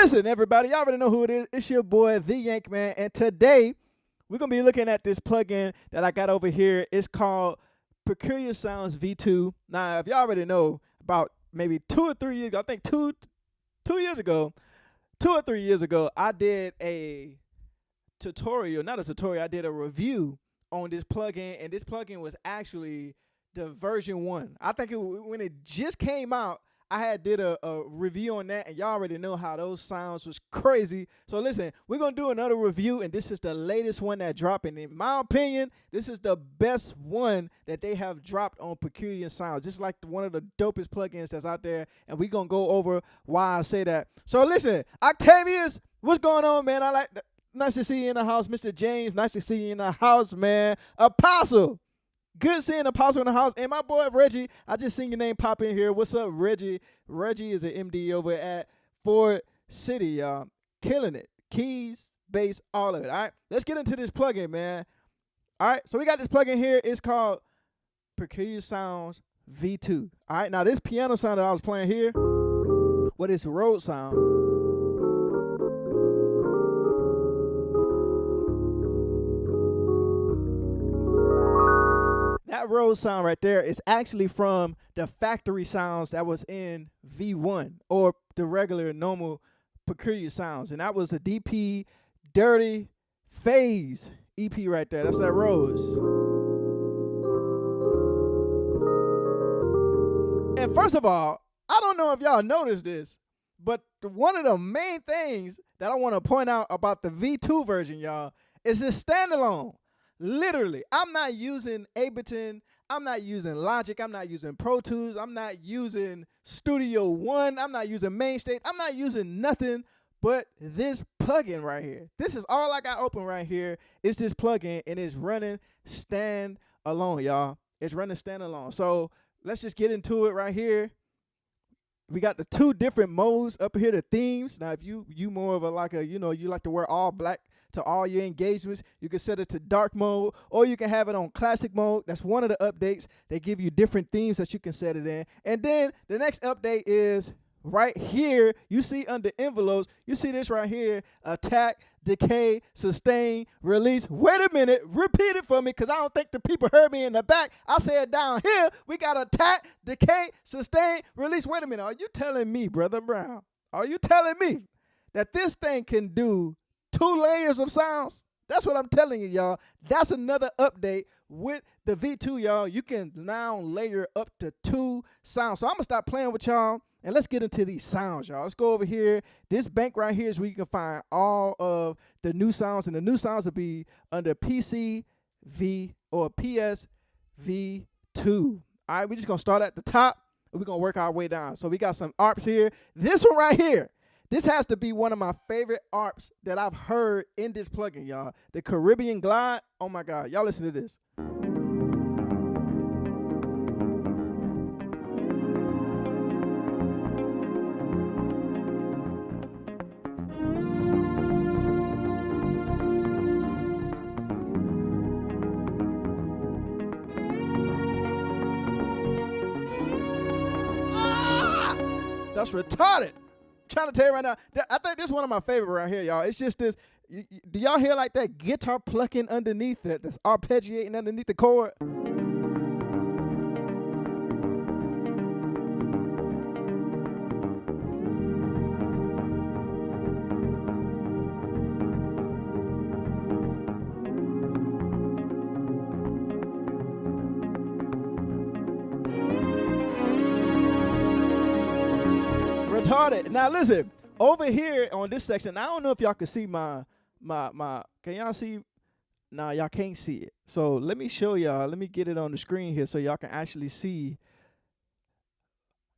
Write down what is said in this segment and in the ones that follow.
Listen, everybody, y'all already know who it is. It's your boy, The Yank Man, and today we're going to be looking at this plugin that I got over here. It's called Peculiar Sounds V2. Now, if y'all already know, about maybe 2 or 3 years ago, I think 2 years ago, 2 or 3 years ago, I did a tutorial, not a tutorial, I did a review on this plugin, and this plugin was actually the version 1. I think when it just came out, I had did a review on that, and y'all already know how those sounds was crazy. So listen, we're going to do another review, and this is the latest one that dropped. And in my opinion, this is the best one that they have dropped on Peculiar Sounds. This is like one of the dopest plugins that's out there, and we're going to go over why I say that. So listen, Octavius, what's going on, man? Nice to see you in the house. Mr. James, nice to see you in the house, man. Apostle. Good seeing Apostle in the house. And my boy Reggie, I just seen your name pop in here. What's up, Reggie? Reggie is an MD over at Ford City, y'all. Killing it. Keys, bass, all of it. All right, let's get into this plugin, man. All right, so we got this plugin here. It's called Peculiar Sounds V2. All right, now this piano sound that I was playing here, what is Rhodes sound? That Rhodes sound right there is actually from the factory sounds that was in V1, or the regular normal Peculiar Sounds. And that was a DP Dirty Phase EP right there. That's that Rhodes. And first of all, I don't know if y'all noticed this, but one of the main things that I want to point out about the V2 version, y'all, is it's standalone. Literally, I'm not using Ableton, I'm not using Logic, I'm not using Pro Tools, I'm not using Studio One, I'm not using Mainstage, I'm not using nothing but this plugin right here. This is all I got open right here. It's this plugin, and it's running standalone, y'all. It's running standalone. So let's just get into it right here. We got the 2 different modes up here, the themes. Now, if you more of a you like to wear all black to all your engagements, you can set it to dark mode, or you can have it on classic mode. That's one of the updates. They give you different themes that you can set it in. And then the next update is right here. You see under envelopes, you see this right here: attack, decay, sustain, release. Wait a minute, repeat it for me, because I don't think the people heard me in the back. I said down here, we got attack, decay, sustain, release. Wait a minute, are you telling me, Brother Brown, are you telling me that this thing can do 2 layers of sounds? That's what I'm telling you, y'all. That's another update with the V2, y'all. You can now layer up to 2 sounds. So I'm going to stop playing with y'all, and let's get into these sounds, y'all. Let's go over here. This bank right here is where you can find all of the new sounds, and the new sounds will be under PCV or PSV2. All right, we're just going to start at the top, and we're going to work our way down. So we got some ARPs here. This one right here, this has to be one of my favorite ARPs that I've heard in this plugin, y'all. The Caribbean Glide. Oh, my God. Y'all listen to this. Ah! That's retarded. Trying to tell you right now, I think this is one of my favorite right here, y'all. It's just this. Do y'all hear like that guitar plucking underneath it, that's arpeggiating underneath the chord? Retarded. Now listen, over here on this section, I don't know if y'all can see my can y'all see? Nah, y'all can't see it. So let me show y'all. Let me get it on the screen here so y'all can actually see.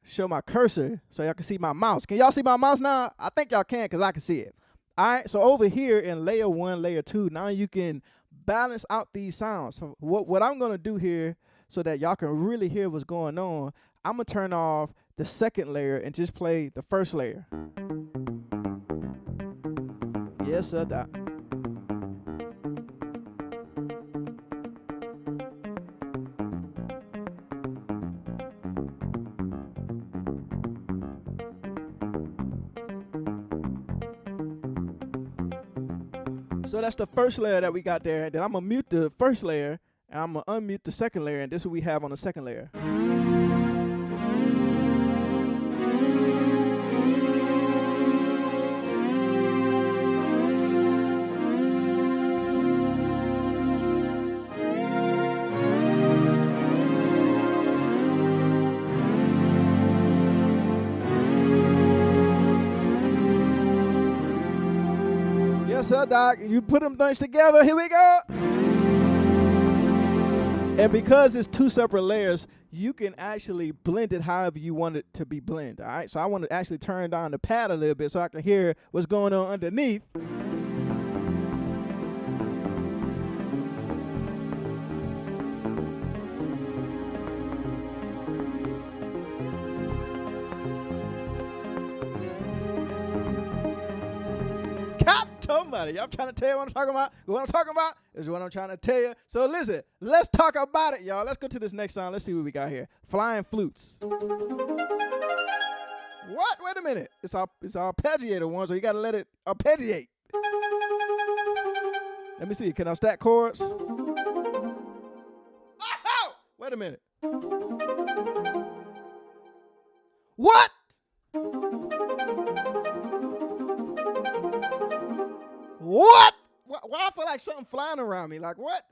Show my cursor so y'all can see my mouse. Can y'all see my mouse now? I think y'all can, because I can see it. All right, so over here in layer 1, layer 2, now you can balance out these sounds. So what I'm gonna do here, so that y'all can really hear what's going on, I'm gonna turn off the second layer and just play the first layer. Yes, sir. So that's the first layer that we got there. Then I'm going to mute the first layer, and I'm going to unmute the second layer, and this is what we have on the second layer. Yes, sir, Doc. You put them things together. Here we go. And because it's two separate layers, you can actually blend it however you want it to be blended. All right. So I want to actually turn down the pad a little bit so I can hear what's going on underneath. Somebody, I'm trying to tell you what I'm talking about. What I'm talking about is what I'm trying to tell you. So listen, let's talk about it, y'all. Let's go to this next song. Let's see what we got here. Flying flutes. What? Wait a minute. It's our arpeggiator one, so you gotta let it arpeggiate. Let me see. Can I stack chords? Oh! Wait a minute. What? What? Why I feel like something flying around me? Like what?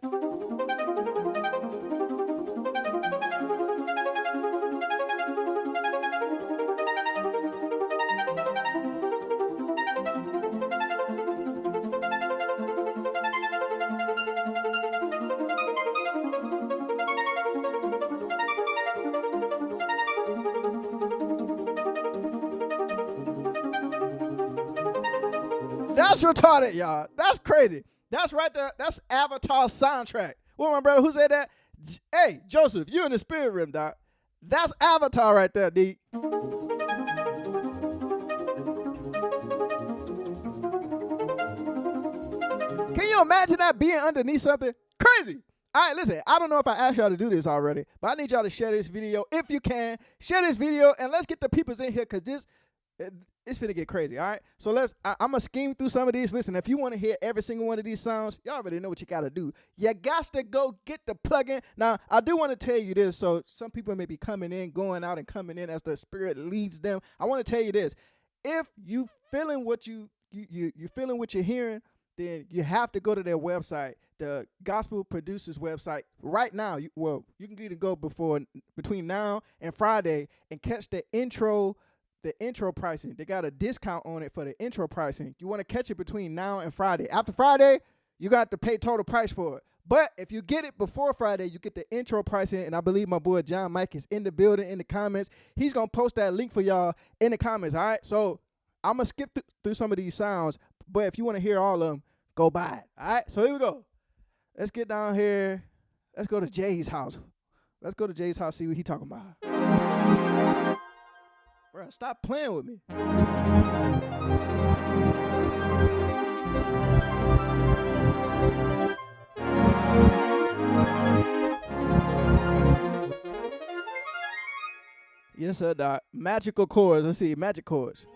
That's retarded, y'all. That's crazy. That's right there. That's Avatar soundtrack. Well, my brother, who said that? Hey, Joseph, you in the spirit realm, Doc. That's Avatar right there, D. Can you imagine that being underneath something? Crazy. All right, listen, I don't know if I asked y'all to do this already, but I need y'all to share this video if you can. Share this video, and let's get the peoples in here, because it's finna get crazy, all right? So I'm going to scheme through some of these. Listen, if you want to hear every single one of these sounds, y'all already know what you got to do. You got to go get the plugin. Now, I do want to tell you this, so some people may be coming in, going out, and coming in as the Spirit leads them. I want to tell you this. If you feeling what you feeling what you're hearing, then you have to go to their website, the gospel producers website right now. You can either go between now and Friday and catch the intro pricing. They got a discount on it for the intro pricing. You want to catch it between now and Friday. After Friday, you got to pay total price for it. But if you get it before Friday, you get the intro pricing, and I believe my boy John Mike is in the building in the comments. He's going to post that link for y'all in the comments, all right? So I'm going to skip through some of these sounds, but if you want to hear all of them, go buy it, all right? So here we go. Let's get down here. Let's go to Jay's house. Let's go to Jay's house, see what he talking about. Bro, stop playing with me. Yes, sir, Doc. Magical chords. Let's see, magic chords.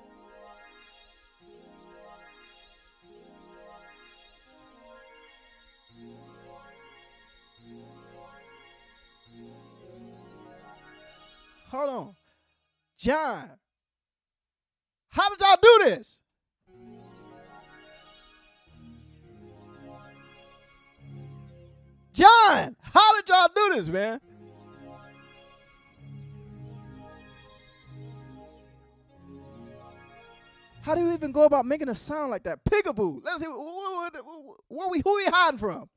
Hold on. John, how did y'all do this? John, how did y'all do this, man? How do you even go about making a sound like that? Peekaboo. Let's see. Who we hiding from?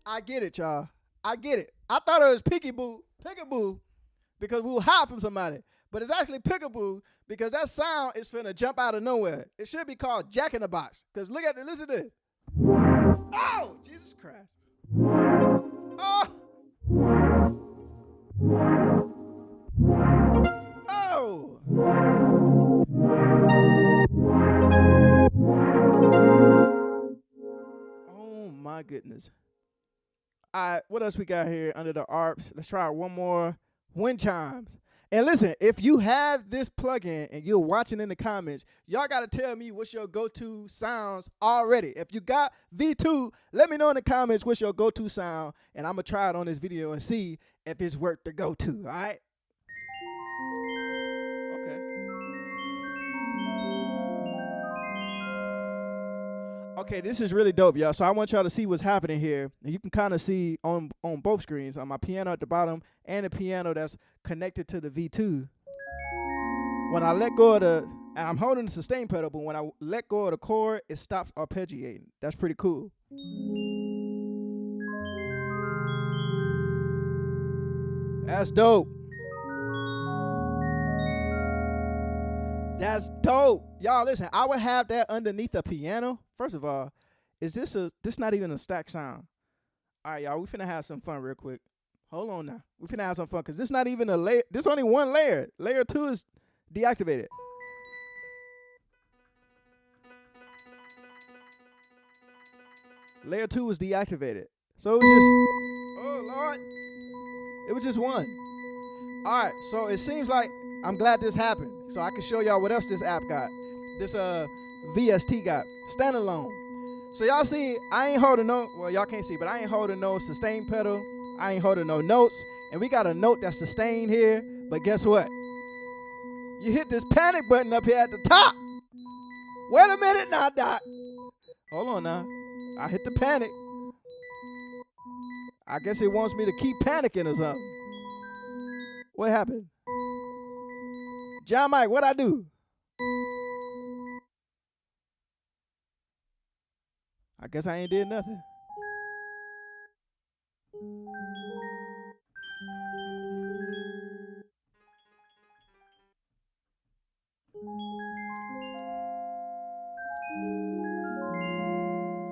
I get it, y'all. I get it. I thought it was peekaboo, because we will hide from somebody. But it's actually peekaboo because that sound is finna jump out of nowhere. It should be called Jack in the Box. Because listen to this. Oh, Jesus Christ. Oh. Oh. Oh my goodness. All right, what else we got here under the arps? Let's try one more. Wind chimes. And listen, if you have this plugin and you're watching in the comments, y'all got to tell me what's your go-to sounds already. If you got V2, let me know in the comments what's your go-to sound, and I'm going to try it on this video and see if it's worth the go-to, all right? Okay, this is really dope, y'all. So I want y'all to see what's happening here. And you can kind of see on both screens, on my piano at the bottom and the piano that's connected to the V2. When I let go of the, and I'm holding the sustain pedal, but when I let go of the chord, it stops arpeggiating. That's pretty cool. That's dope. That's dope. Y'all, listen, I would have that underneath the piano. First of all, is this not even a stack sound? All right, y'all, we finna have some fun real quick. Hold on now. We finna have some fun because this not even a layer. This only one layer. Layer 2 is deactivated. Layer 2 was deactivated. So it was just, oh Lord. It was just one. All right, so it seems like I'm glad this happened. So I can show y'all what else this app got. This VST got. Standalone. So y'all see, I ain't holding no, well y'all can't see, but I ain't holding no sustain pedal. I ain't holding no notes. And we got a note that's sustained here, but guess what? You hit this panic button up here at the top. Wait a minute now, Doc. Hold on now. I hit the panic. I guess it wants me to keep panicking or something. What happened? John Mike, what'd I do? I guess I ain't did nothing.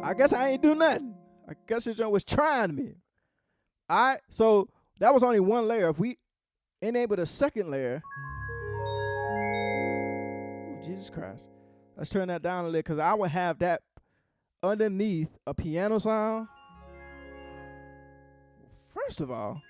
I guess I ain't do nothing. I guess this joint was trying me. All right, so that was only one layer. If we enable the second layer, oh, Jesus Christ. Let's turn that down a little because I would have that underneath a piano sound. First of all,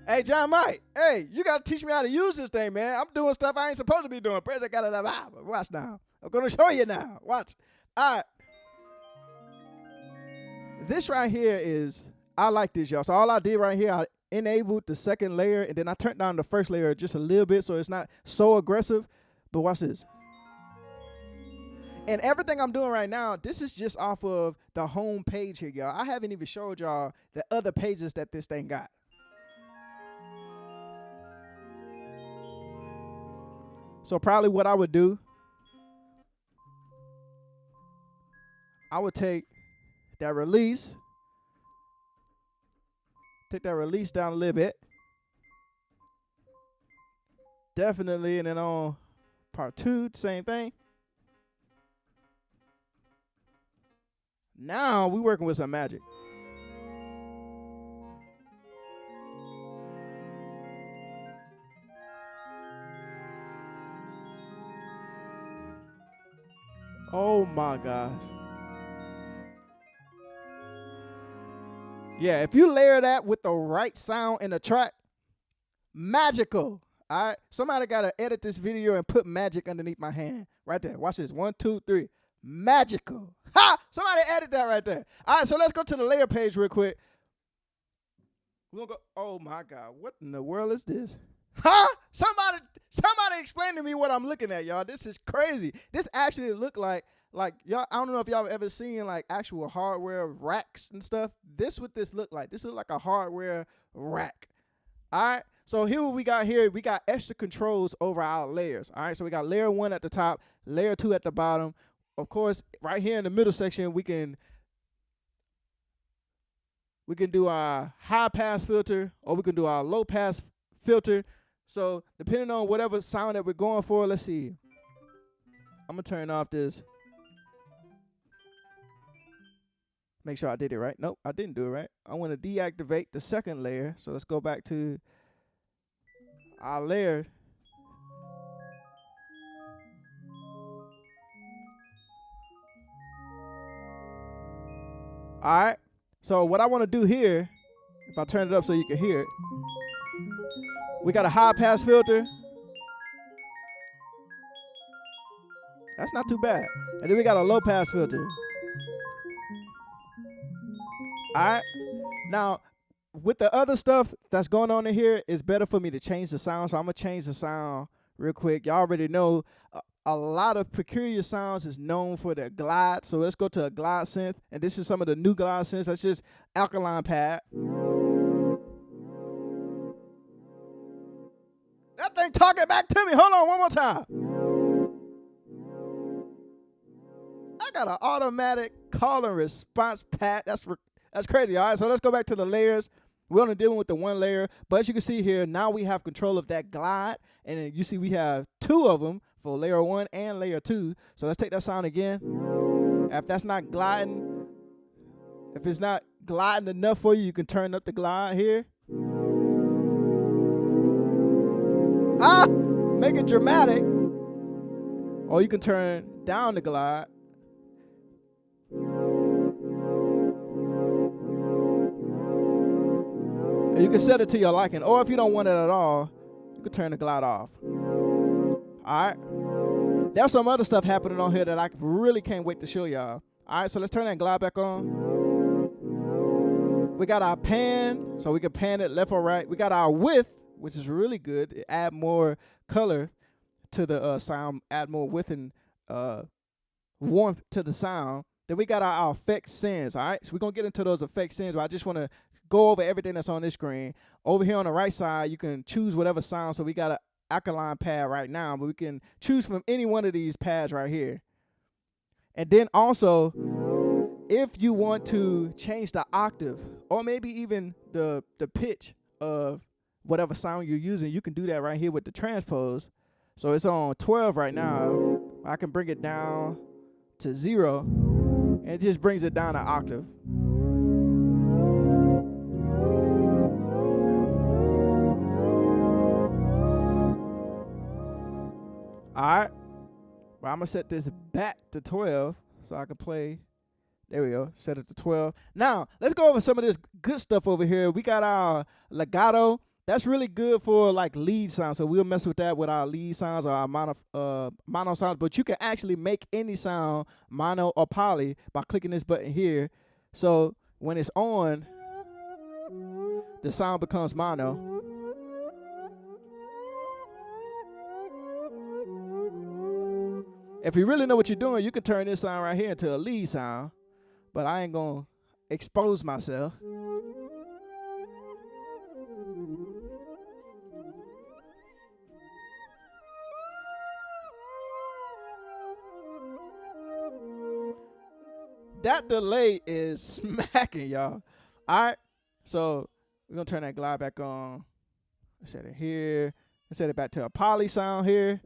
hey, John Mike, hey, you got to teach me how to use this thing, man. I'm doing stuff I ain't supposed to be doing. Watch now. I'm going to show you now. Watch. All right. This right here is, I like this, y'all. So all I did right here, I enabled the second layer, and then I turned down the first layer just a little bit so it's not so aggressive. But watch this. And everything I'm doing right now, this is just off of the home page here, y'all. I haven't even showed y'all the other pages that this thing got. So probably what I would do, I would take that release, down a little bit. Definitely, and then on part 2, same thing. Now we working with some magic. Oh my gosh. Yeah, if you layer that with the right sound in the track, magical. All right, somebody got to edit this video and put magic underneath my hand. Right there. Watch this. 1, 2, 3. Magical. Ha! Somebody edit that right there. All right, so let's go to the layer page real quick. We're going to go. Oh my God. What in the world is this? Huh? Somebody explain to me what I'm looking at, y'all. This is crazy. This actually look like y'all, I don't know if y'all have ever seen like actual hardware racks and stuff. This what this look like. This is like a hardware rack. All right. So here what we got here, we got extra controls over our layers. All right. So we got layer 1 at the top, layer 2 at the bottom. Of course, right here in the middle section, we can do our high pass filter, or we can do our low pass filter. So depending on whatever sound that we're going for, let's see. I'm gonna turn off this. Make sure I did it right. Nope, I didn't do it right. I want to deactivate the second layer. So let's go back to our layer. All right. So what I want to do here, if I turn it up so you can hear it, we got a high pass filter. That's not too bad. And then we got a low pass filter. All right. Now, with the other stuff that's going on in here, it's better for me to change the sound. So I'm going to change the sound real quick. Y'all already know a lot of peculiar sounds is known for their glide. So let's go to a glide synth. And this is some of the new glide synths. That's just alkaline pad. That thing talking back to me. Hold on one more time. I got an automatic call and response pad. That's crazy. All right, so let's go back to the layers. We're only dealing with the one layer. But as you can see here, now we have control of that glide. And then you see we have two of them for layer 1 and layer 2. So let's take that sound again. If that's not gliding, if it's not gliding enough for you, you can turn up the glide here. Make it dramatic. Or you can turn down the glide. And you can set it to your liking. Or if you don't want it at all, you can turn the glide off. Alright. There's some other stuff happening on here that I really can't wait to show y'all. Alright, so let's turn that glide back on. We got our pan, so we can pan it left or right. We got our width, which is really good. It add more color to the sound, add more width and warmth to the sound. Then we got our effect sends, all right? So we're going to get into those effect sends, but I just want to go over everything that's on this screen. Over here on the right side, you can choose whatever sound. So we got an alkaline pad right now, but we can choose from any one of these pads right here. And then also, if you want to change the octave or maybe even the pitch of whatever sound you're using, you can do that right here with the transpose. So it's on 12 right now. I can bring it down to 0, and it just brings it down an octave. All right. Well, I'm going to set this back to 12 so I can play. There we go. Set it to 12. Now, let's go over some of this good stuff over here. We got our legato. That's really good for like lead sounds. So we'll mess with that with our lead sounds or our mono sounds. But you can actually make any sound mono or poly by clicking this button here. So when it's on, the sound becomes mono. If you really know what you're doing, you can turn this sound right here into a lead sound. But I ain't going to expose myself. That delay is smacking, y'all. All right. So we're going to turn that glide back on. Let's set it here. Let's set it back to a poly sound here.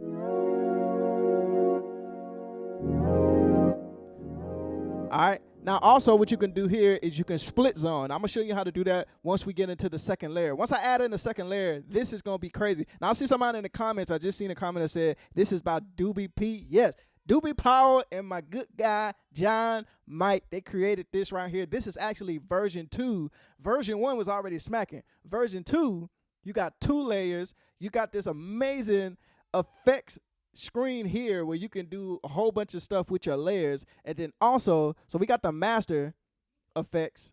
All right. Now, also, what you can do here is you can split zone. I'm going to show you how to do that once we get into the second layer. Once I add in the second layer, this is going to be crazy. Now, I see somebody in the comments. I just seen a comment that said, this is by Doobie P. Yes, Doobie Powell and my good guy, John Mike, they created this right here. This is actually version 2. Version 1 was already smacking. Version 2, you got 2 layers. You got this amazing effects screen here where you can do a whole bunch of stuff with your layers. And then also, so we got the master effects.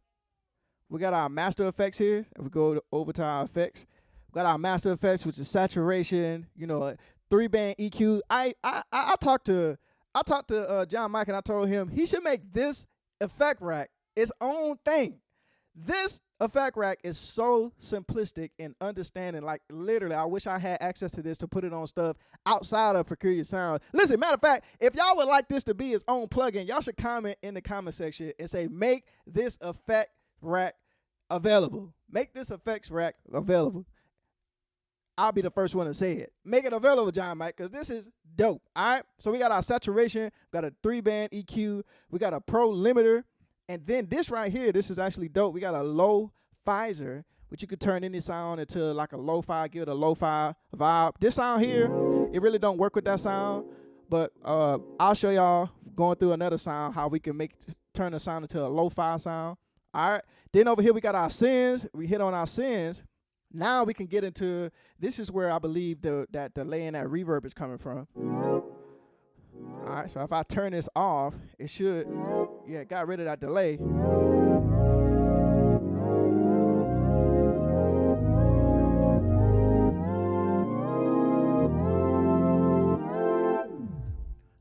We got our master effects here. If we go over to our effects, we got our master effects, which is saturation, you know, 3-band EQ. I talked to John Mike, and I told him he should make this effect rack its own thing. This effect rack is so simplistic in understanding. Like, literally, I wish I had access to this to put it on stuff outside of Peculiar Sound. Listen, matter of fact, if y'all would like this to be its own plugin, y'all should comment in the comment section and say, make this effect rack available. Make this effects rack available. I'll be the first one to say it. Make it available, John Mike, because this is dope. All right? So we got our saturation, got a 3-band EQ, we got a pro limiter, and then this right here, this is actually dope. We got a low phaser, which you could turn any sound into like a lo-fi, give it a lo-fi vibe. This sound here, it really don't work with that sound, But I'll show y'all going through another sound how we can turn the sound into a lo-fi sound. All right. Then over here we got our synths. We hit on our synths. Now we can get into, this is where I believe that delay and that reverb is coming from. All right, so if I turn this off, it should, yeah, got rid of that delay.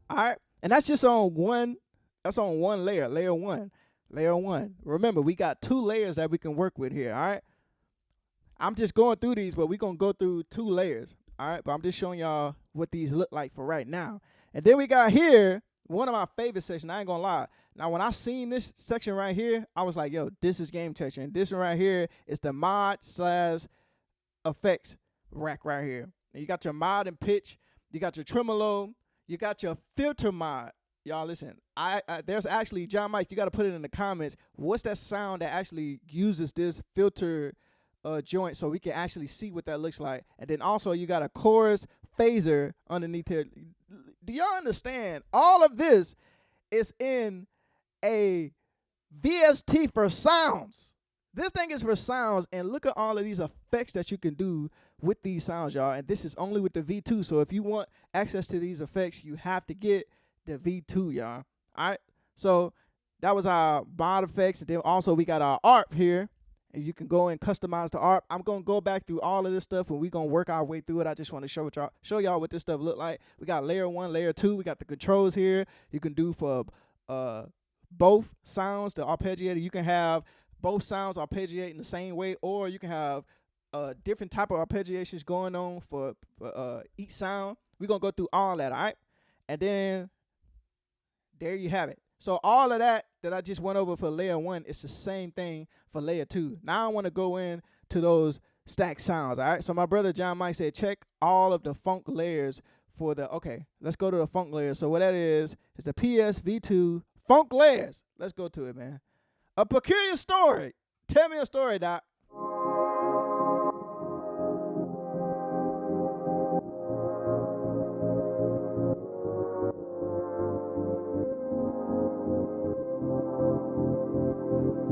All right, and that's just on one, that's on one layer, layer one. Remember, we got 2 layers that we can work with here, all right? I'm just going through these, but we're going to go through 2 layers, all right? But I'm just showing y'all what these look like for right now. And then we got here, one of my favorite sections, I ain't going to lie. Now, when I seen this section right here, I was like, yo, this is game changer. And this one right here is the mod/effects rack right here. And you got your mod and pitch, you got your tremolo, you got your filter mod. Y'all listen, there's actually, John Mike, you got to put it in the comments. What's that sound that actually uses this filter joint so we can actually see what that looks like? And then also you got a chorus phaser underneath here. Do y'all understand? All of this is in a VST for sounds. This thing is for sounds, and look at all of these effects that you can do with these sounds, y'all. And this is only with the V2. So if you want access to these effects, you have to get the V2, y'all. All right. So that was our mod effects, and then also we got our ARP here. And you can go and customize the ARP. I'm going to go back through all of this stuff, and we're going to work our way through it. I just want to show y'all what this stuff look like. We got layer 1, layer 2. We got the controls here. You can do for both sounds, the arpeggiator. You can have both sounds arpeggiate in the same way, or you can have different type of arpeggiations going on for each sound. We're going to go through all that, all right? And then there you have it. So all of that I just went over for layer 1, it's the same thing for layer 2. Now I want to go in to those stack sounds, all right? So my brother John Mike said, check all of the funk layers for the, okay, let's go to the funk layers. So what that is the PSV2 funk layers. Let's go to it, man. A peculiar story. Tell me a story, Doc.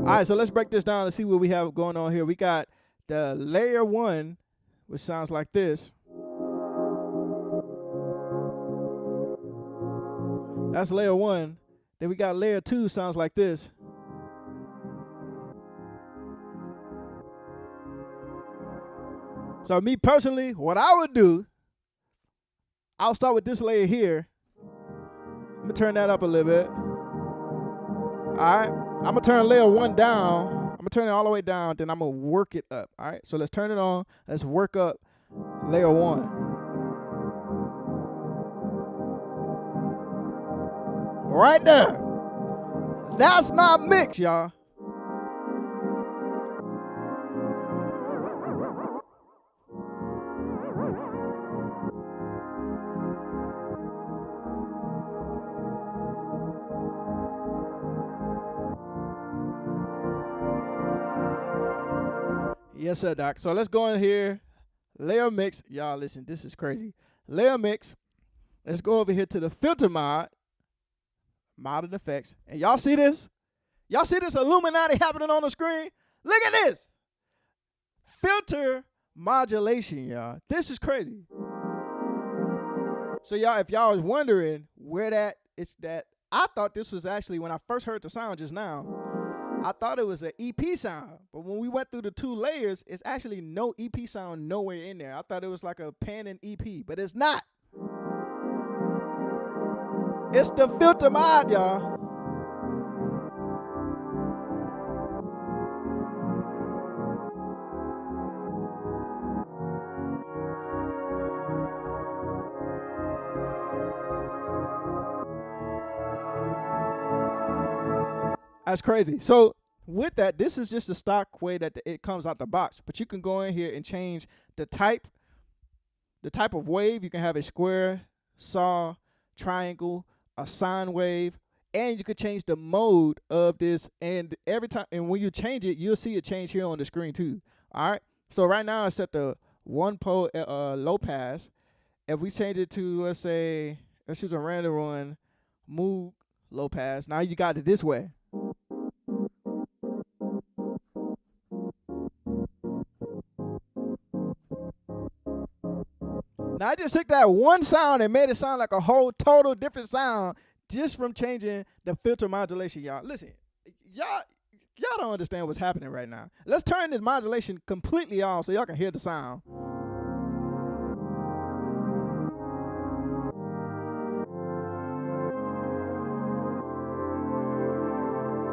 All right, so let's break this down and see what we have going on here. We got the layer 1, which sounds like this. That's layer 1. Then we got layer 2, sounds like this. So me personally, what I would do, I'll start with this layer here. I'm gonna turn that up a little bit. All right. I'm going to turn layer 1 down. I'm going to turn it all the way down. Then I'm going to work it up. All right. So let's turn it on. Let's work up layer 1. Right there. That's my mix, y'all. Yes, sir, Doc. So let's go in here. Layer mix. Y'all, listen, this is crazy. Layer mix. Let's go over here to the filter mod. Mod and effects. And y'all see this? Y'all see this Illuminati happening on the screen? Look at this. Filter modulation, y'all. This is crazy. So y'all, if y'all was wondering where that, it's that, I thought this was actually, when I first heard the sound just now, I thought it was an EP sound, but when we went through the 2 layers, it's actually no EP sound nowhere in there. I thought it was like a pan and EP, but it's not. It's the filter mod, y'all. That's crazy. So with that, this is just the stock way that it comes out the box. But you can go in here and change the type of wave. You can have a square, saw, triangle, a sine wave, and you can change the mode of this. And every time, and when you change it, you'll see it change here on the screen too. All right. So right now I set the 1 pole low pass. If we change it to, let's say, Let's choose a random one. Moog low pass. Now you got it this way. Now I just took that one sound and made it sound like a whole total different sound just from changing the filter modulation, y'all. Listen, y'all don't understand what's happening right now. Let's turn this modulation completely off so y'all can hear the sound.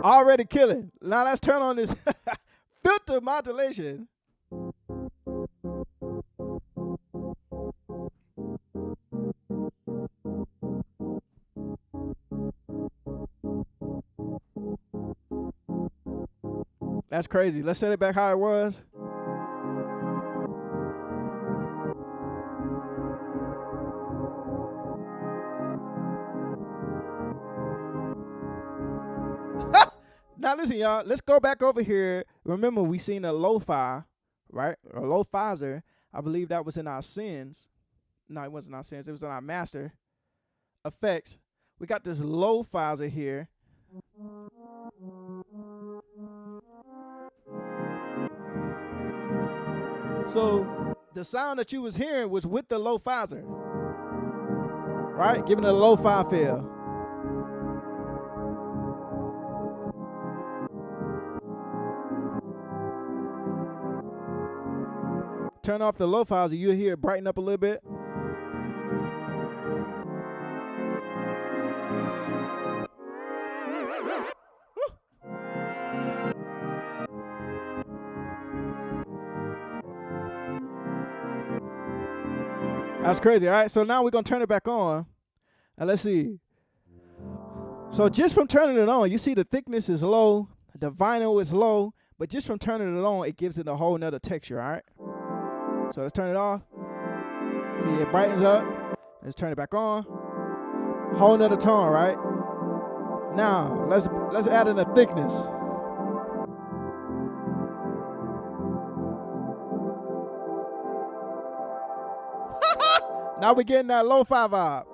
Already killing. Now let's turn on this filter modulation. That's crazy. Let's set it back how it was. Now listen, y'all. Let's go back over here. Remember, we seen a lo-fi, right? Or lo-fizer. I believe that was in our sins. No, it wasn't our sins. It was in our master effects. We got this lo-fizer here. So the sound that you was hearing was with the lo-fizer, right? Giving it a lo-fi feel. Turn off the lo-fizer, you'll hear it brighten up a little bit. That's crazy. All right, so now we're going to turn it back on. And let's see. So just from turning it on, you see the thickness is low, the vinyl is low, but just from turning it on, it gives it a whole nother texture, all right? So let's turn it off. See, it brightens up. Let's turn it back on. Whole nother tone, right? Now, let's add in the thickness. Now we're getting that lo-fi vibe.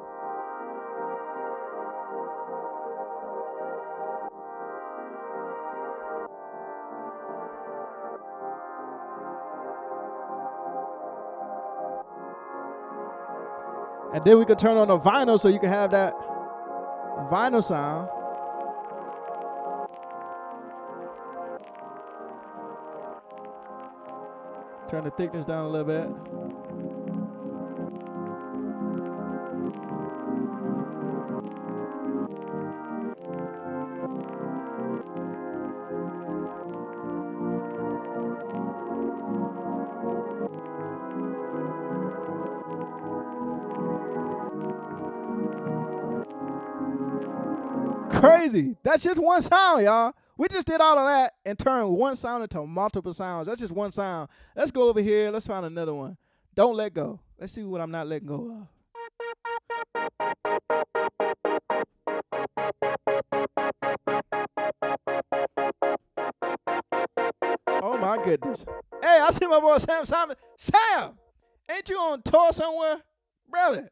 And then we can turn on the vinyl so you can have that vinyl sound. Turn the thickness down a little bit. Crazy. That's just one sound, y'all. We just did all of that and turned one sound into multiple sounds. That's just one sound. Let's go over here. Let's find another one. Don't let go. Let's see what I'm not letting go of. Oh my goodness. Hey, I see my boy Sam Simon. Sam, ain't you on tour somewhere? Brother,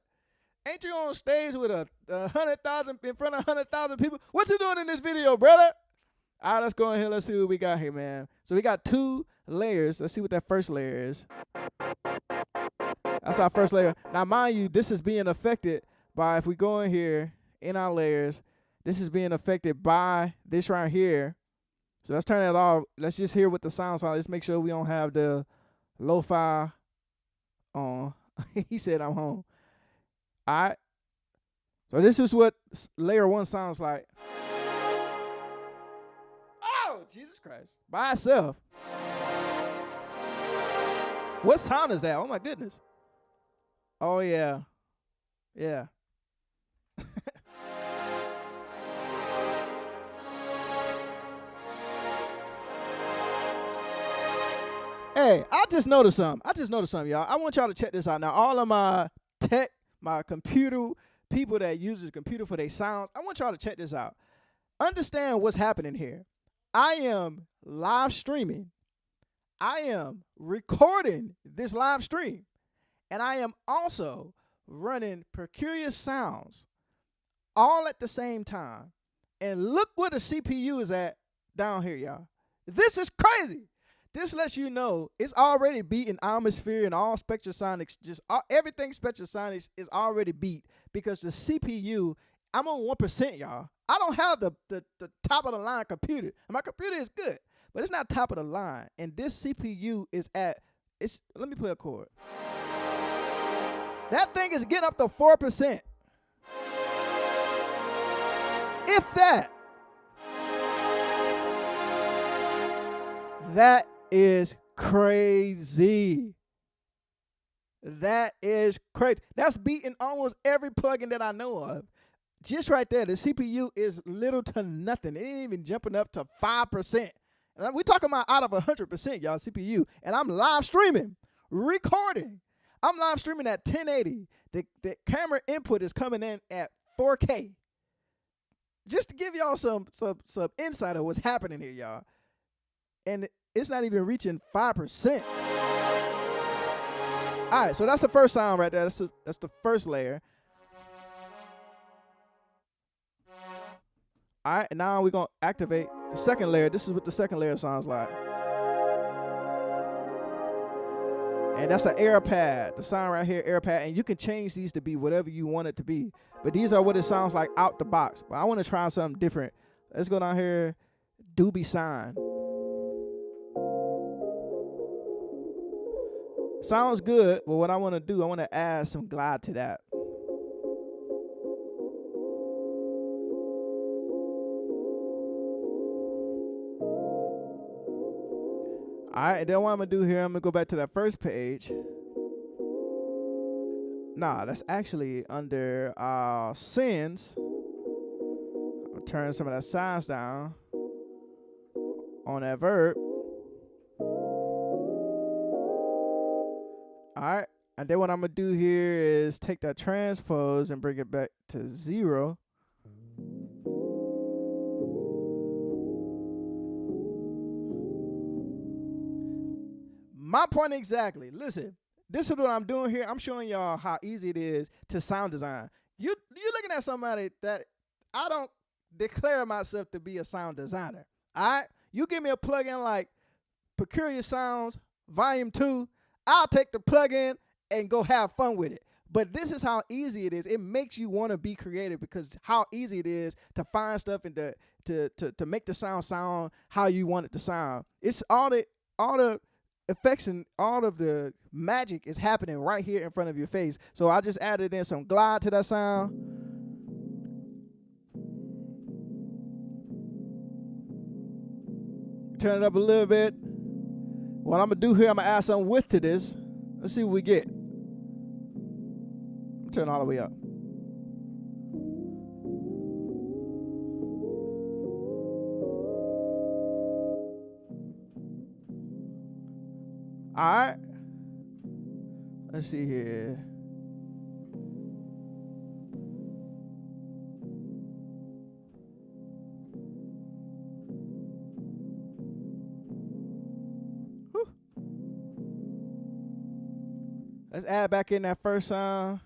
ain't you on stage with a 100,000 in front of 100,000 people? What you doing in this video, brother? All right, let's go in here. Let's see what we got here, man. So we got 2 layers. Let's see what that first layer is. That's our first layer. Now, mind you, this is being affected by, if we go in here in our layers, this is being affected by this right here. So let's turn it off. Let's just hear what the sounds are. Let's make sure we don't have the lo-fi on. He said I'm home. All right. So this is what layer 1 sounds like. Oh, Jesus Christ. By itself. What sound is that? Oh, my goodness. Oh, yeah. Yeah. Hey, I just noticed something, y'all. I want y'all to check this out. Now, all of my tech, my computer, people that uses computer for their sounds, I want y'all to check this out. Understand what's happening here. I am live streaming. I am recording this live stream. And I am also running peculiar sounds all at the same time. And look where the CPU is at down here, y'all. This is crazy. This lets you know it's already beating Atmosphere and all Spectrasonics. Everything Spectrasonics is already beat because the CPU, I'm on 1%, y'all. I don't have the top of the line computer. And my computer is good, but it's not top of the line. And this CPU is let me play a chord. That thing is getting up to 4%. If that. That is crazy. That is crazy. That's beating almost every plugin that I know of. Just right there, the CPU is little to nothing. It ain't even jumping up to 5%. And we're talking about out of 100%, y'all, CPU. And I'm live streaming, recording. I'm live streaming at 1080. The camera input is coming in at 4K. Just to give y'all some insight of what's happening here, y'all. And it's not even reaching 5%. All right, so that's the first sound right there. That's the first layer. All right, and now we're going to activate the second layer. This is what the second layer sounds like. And that's an air pad. The sound right here, air pad. And you can change these to be whatever you want it to be. But these are what it sounds like out the box. But I want to try something different. Let's go down here, Doobie sign. Sounds good, but what I want to do, I want to add some glide to that. All right, and then what I'm going to do here, I'm going to go back to that first page. Nah, that's actually under sins. I'll turn some of that signs down on that verb. All right, and then what I'm going to do here is take that transpose and bring it back to 0. My point exactly. Listen, this is what I'm doing here. I'm showing y'all how easy it is to sound design. You're looking at somebody that I don't declare myself to be a sound designer. All right? You give me a plugin like Peculiar Sounds Volume 2, I'll take the plugin and go have fun with it. But this is how easy it is. It makes you want to be creative because how easy it is to find stuff and to make the sound how you want it to sound. It's all the effects and all of the magic is happening right here in front of your face. So I just added in some glide to that sound. Turn it up a little bit. What I'm going to do here, I'm going to add some width to this. Let's see what we get. Turn it all the way up. All right. Let's see here. Whew. Let's add back in that first sound.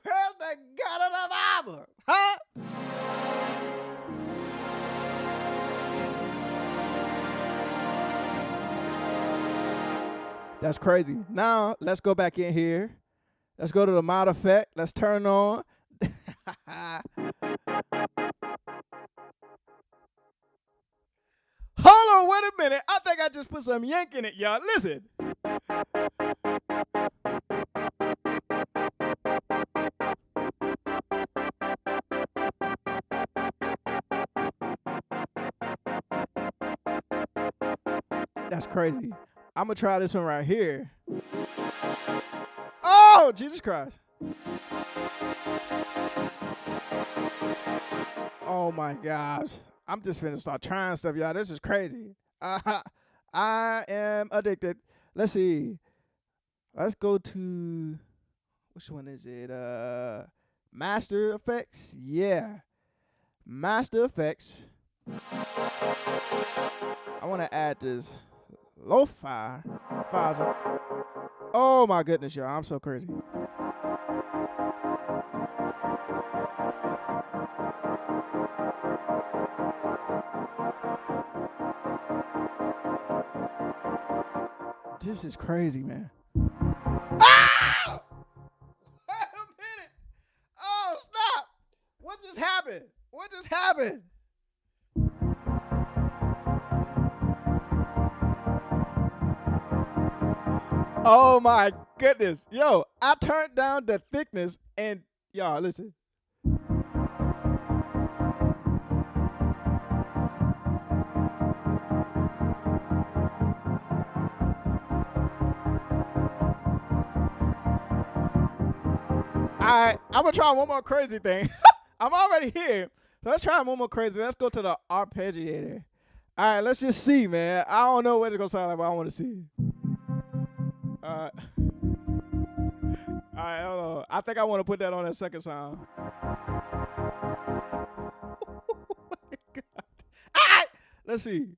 Praise the God of the Bible. Huh? That's crazy. Now, let's go back in here. Let's go to the mod effect. Let's turn on. Hold on, wait a minute. I think I just put some yank in it, y'all. Listen. That's crazy. I'm going to try this one right here. Oh, Jesus Christ. Oh, my gosh. I'm just finna start trying stuff, y'all. This is crazy. I am addicted. Let's see. Let's go to, which one is it? Master Effects? Yeah. Master Effects. I want to add this Lo-fi. Faza. Oh my goodness, y'all. I'm so crazy. This is crazy, man. Ah! Wait a minute. Oh, stop. What just happened? What just happened? Oh my goodness. Yo, I turned down the thickness and y'all listen. I'm gonna try one more crazy thing. I'm already here. So let's try one more crazy. Let's go to the arpeggiator. All right, let's just see, man. I don't know what it's gonna sound like, but I want to see. All right, hold on. I think I want to put that on that second sound. Oh my God. All right, let's see.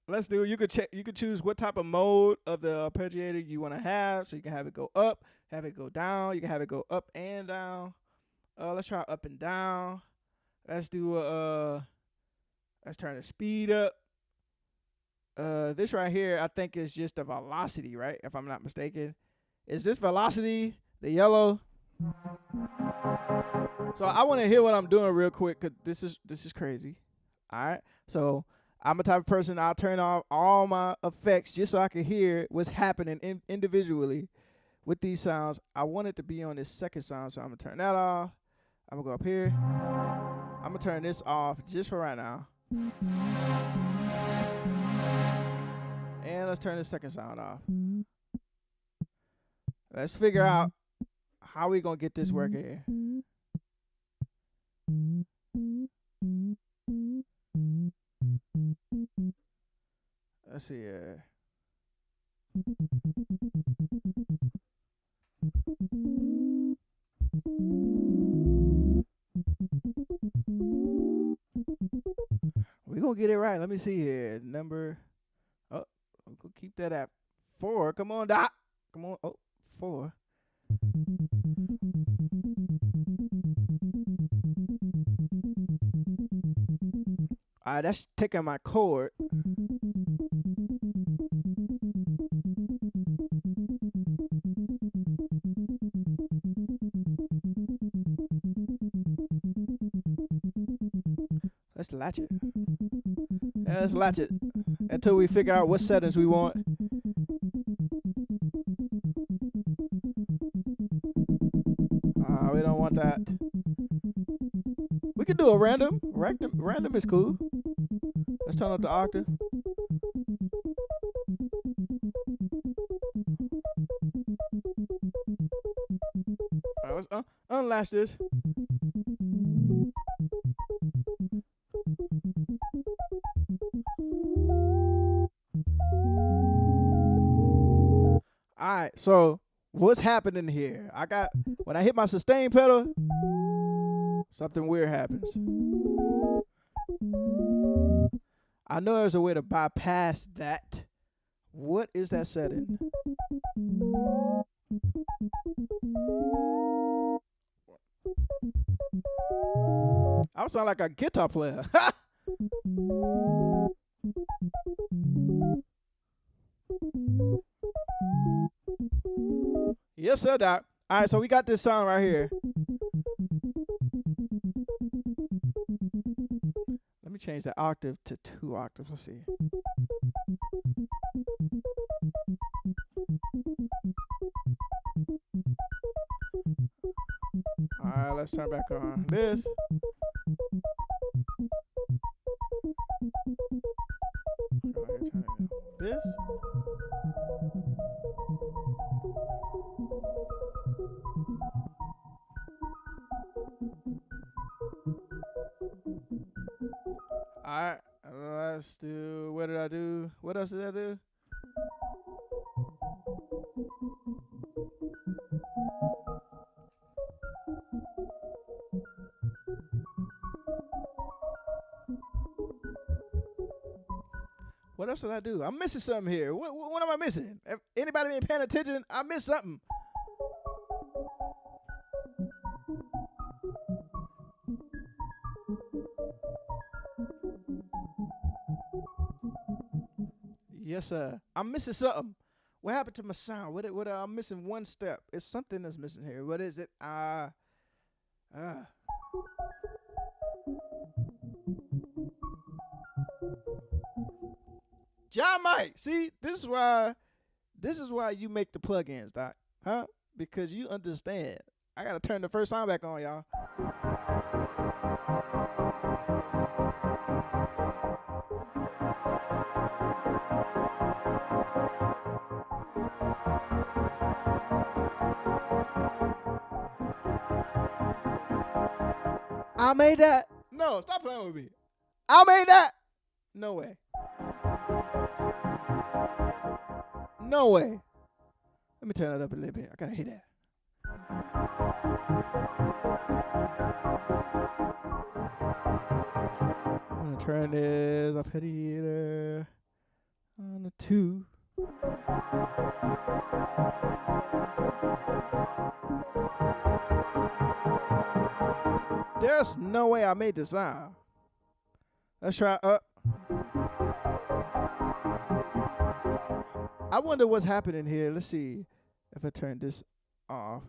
Let's do. You could check. You could choose what type of mode of the arpeggiator you want to have. So you can have it go up, have it go down. You can have it go up and down. Let's try up and down. Let's do let's turn the speed up. This right here, I think is just the velocity, right? If I'm not mistaken, is this velocity the yellow? So I want to hear what I'm doing real quick, cause this is crazy. All right, so I'm a type of person, I'll turn off all my effects just so I can hear what's happening individually with these sounds. I want it to be on this second sound, so I'm gonna turn that off. I'm gonna go up here. I'm gonna turn this off just for right now. And let's turn the second sound off. Let's figure out how we gonna get this working here. Let's see here. We gonna get it right. Let me see here. Number. Oh, we'll keep that at 4. Come on, Doc. Come on. Oh, 4. All right, that's taking my chord. Let's latch it. Yeah, let's latch it until we figure out what settings we want. We don't want that. We can do a random. Random is cool. Let's turn up the octave. All right, let's unlatch this. All right, so what's happening here? When I hit my sustain pedal, something weird happens. I know there's a way to bypass that. What is that setting? I sound like a guitar player. Yes, sir, Doc. All right, so we got this sound right here. Let me change the octave to 2 octaves. Let's see. All right, let's turn back on this. This. Alright, let's do, what did I do? What else did I do? What What else did I do? I'm missing something here. What am I missing? If anybody been paying attention? I missed something. Yes, sir. I'm missing something. What happened to my sound? I'm missing one step. It's something that's missing here. What is it? John Mike. See, this is why you make the plugins, Doc. Huh? Because you understand. I gotta turn the first sound back on, y'all. I made that. No, stop playing with me. I made that. No way. No way. Let me turn it up a little bit. I gotta hear that. I'm gonna turn this arpeggiator on the 2. There's no way I made the sound. Let's try up. I wonder what's happening here. Let's see if I turn this off.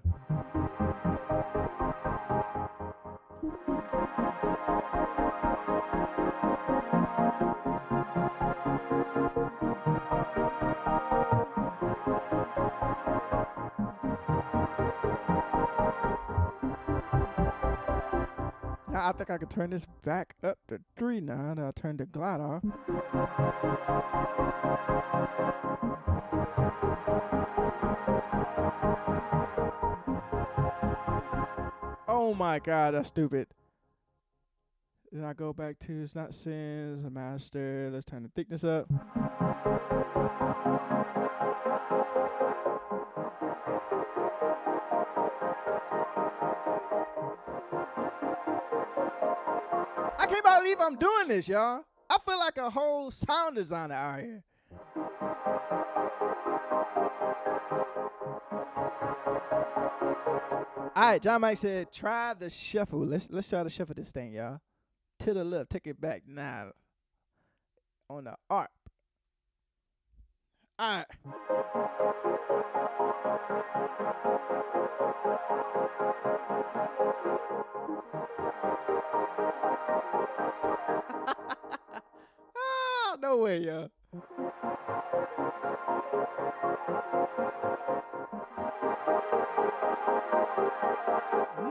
Now I think I can turn this back up to 3 now. I'll turn the glide off. Oh my God, that's stupid. Then I go back to it's not synth, it's a master. Let's turn the thickness up. I can't believe I'm doing this, y'all. I feel like a whole sound designer out here. All right, John Mike said, try the shuffle. Let's try to shuffle this thing, y'all. To the left, take it back now. On the arp. All right. No way, y'all.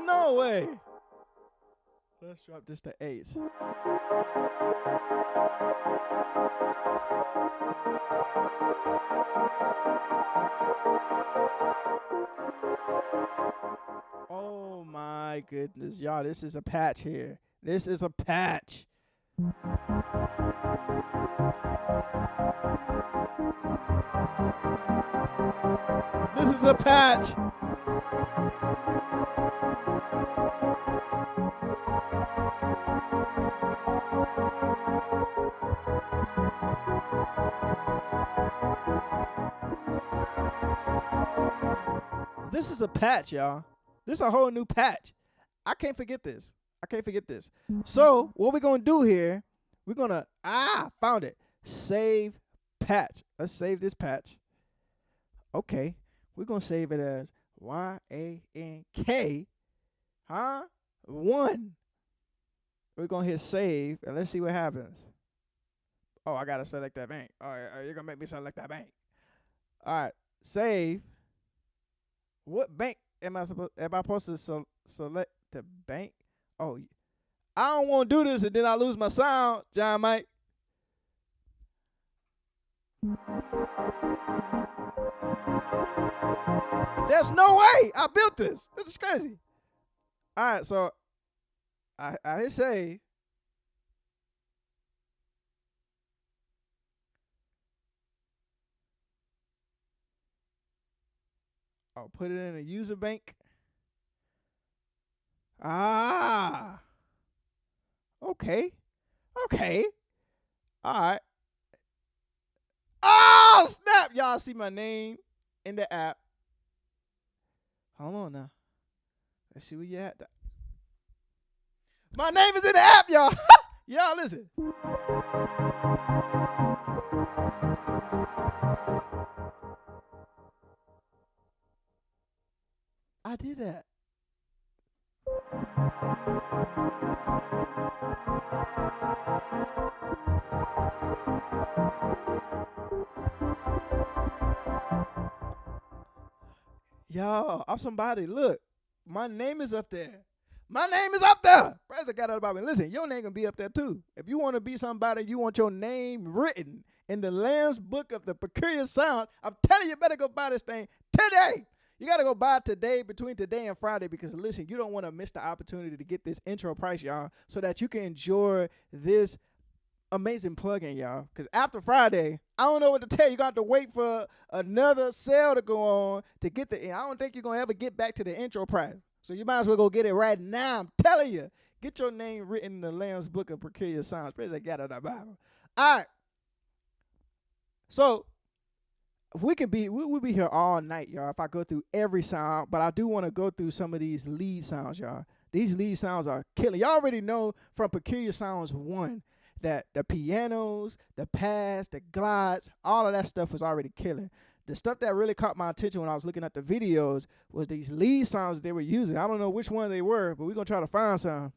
No way. Let's drop this to 8. Oh my goodness, y'all, this is a patch here. This is a patch. This is a patch. This is a patch, y'all. This is a whole new patch. I can't forget this. So what we're gonna do here, we're gonna found it. Save patch. Let's save this patch. Okay, we're gonna save it as YANK, 1. We're gonna hit save and let's see what happens. Oh, I gotta select that bank. All right, you're gonna make me select that bank. All right, save. What bank am I supposed to select the bank? Oh, I don't want to do this and then I lose my sound, John Mike. There's no way I built this. This is crazy. All right, so I hit save. I'll put it in a user bank. Okay. All right. Oh, snap. Y'all see my name in the app. Hold on now. Let's see where you at. My name is in the app, y'all. Y'all listen. I did that. Y'all, I'm somebody. Look, my name is up there. My name is up there. President got out about me. Listen, your name can be up there too. If you want to be somebody, you want your name written in the Lamb's Book of the Peculiar Sound, I'm telling you, better go buy this thing today. You got to go buy it today, between today and Friday, because listen, you don't want to miss the opportunity to get this intro price, y'all, so that you can enjoy this amazing plugin, y'all. Because after Friday, I don't know what to tell you. You got to wait for another sale to go on to get the. I don't think you're gonna ever get back to the intro price. So you might as well go get it right now. I'm telling you, get your name written in the Lamb's Book of Peculiar Sounds. Praise the God of the Bible. All right. So we'll be here all night, y'all. If I go through every sound, but I do want to go through some of these lead sounds, y'all. These lead sounds are killing. Y'all already know from Peculiar Sounds 1. That the pianos, the pads, the glides, all of that stuff was already killing. The stuff that really caught my attention when I was looking at the videos was these lead sounds they were using. I don't know which one they were, but we're going to try to find some.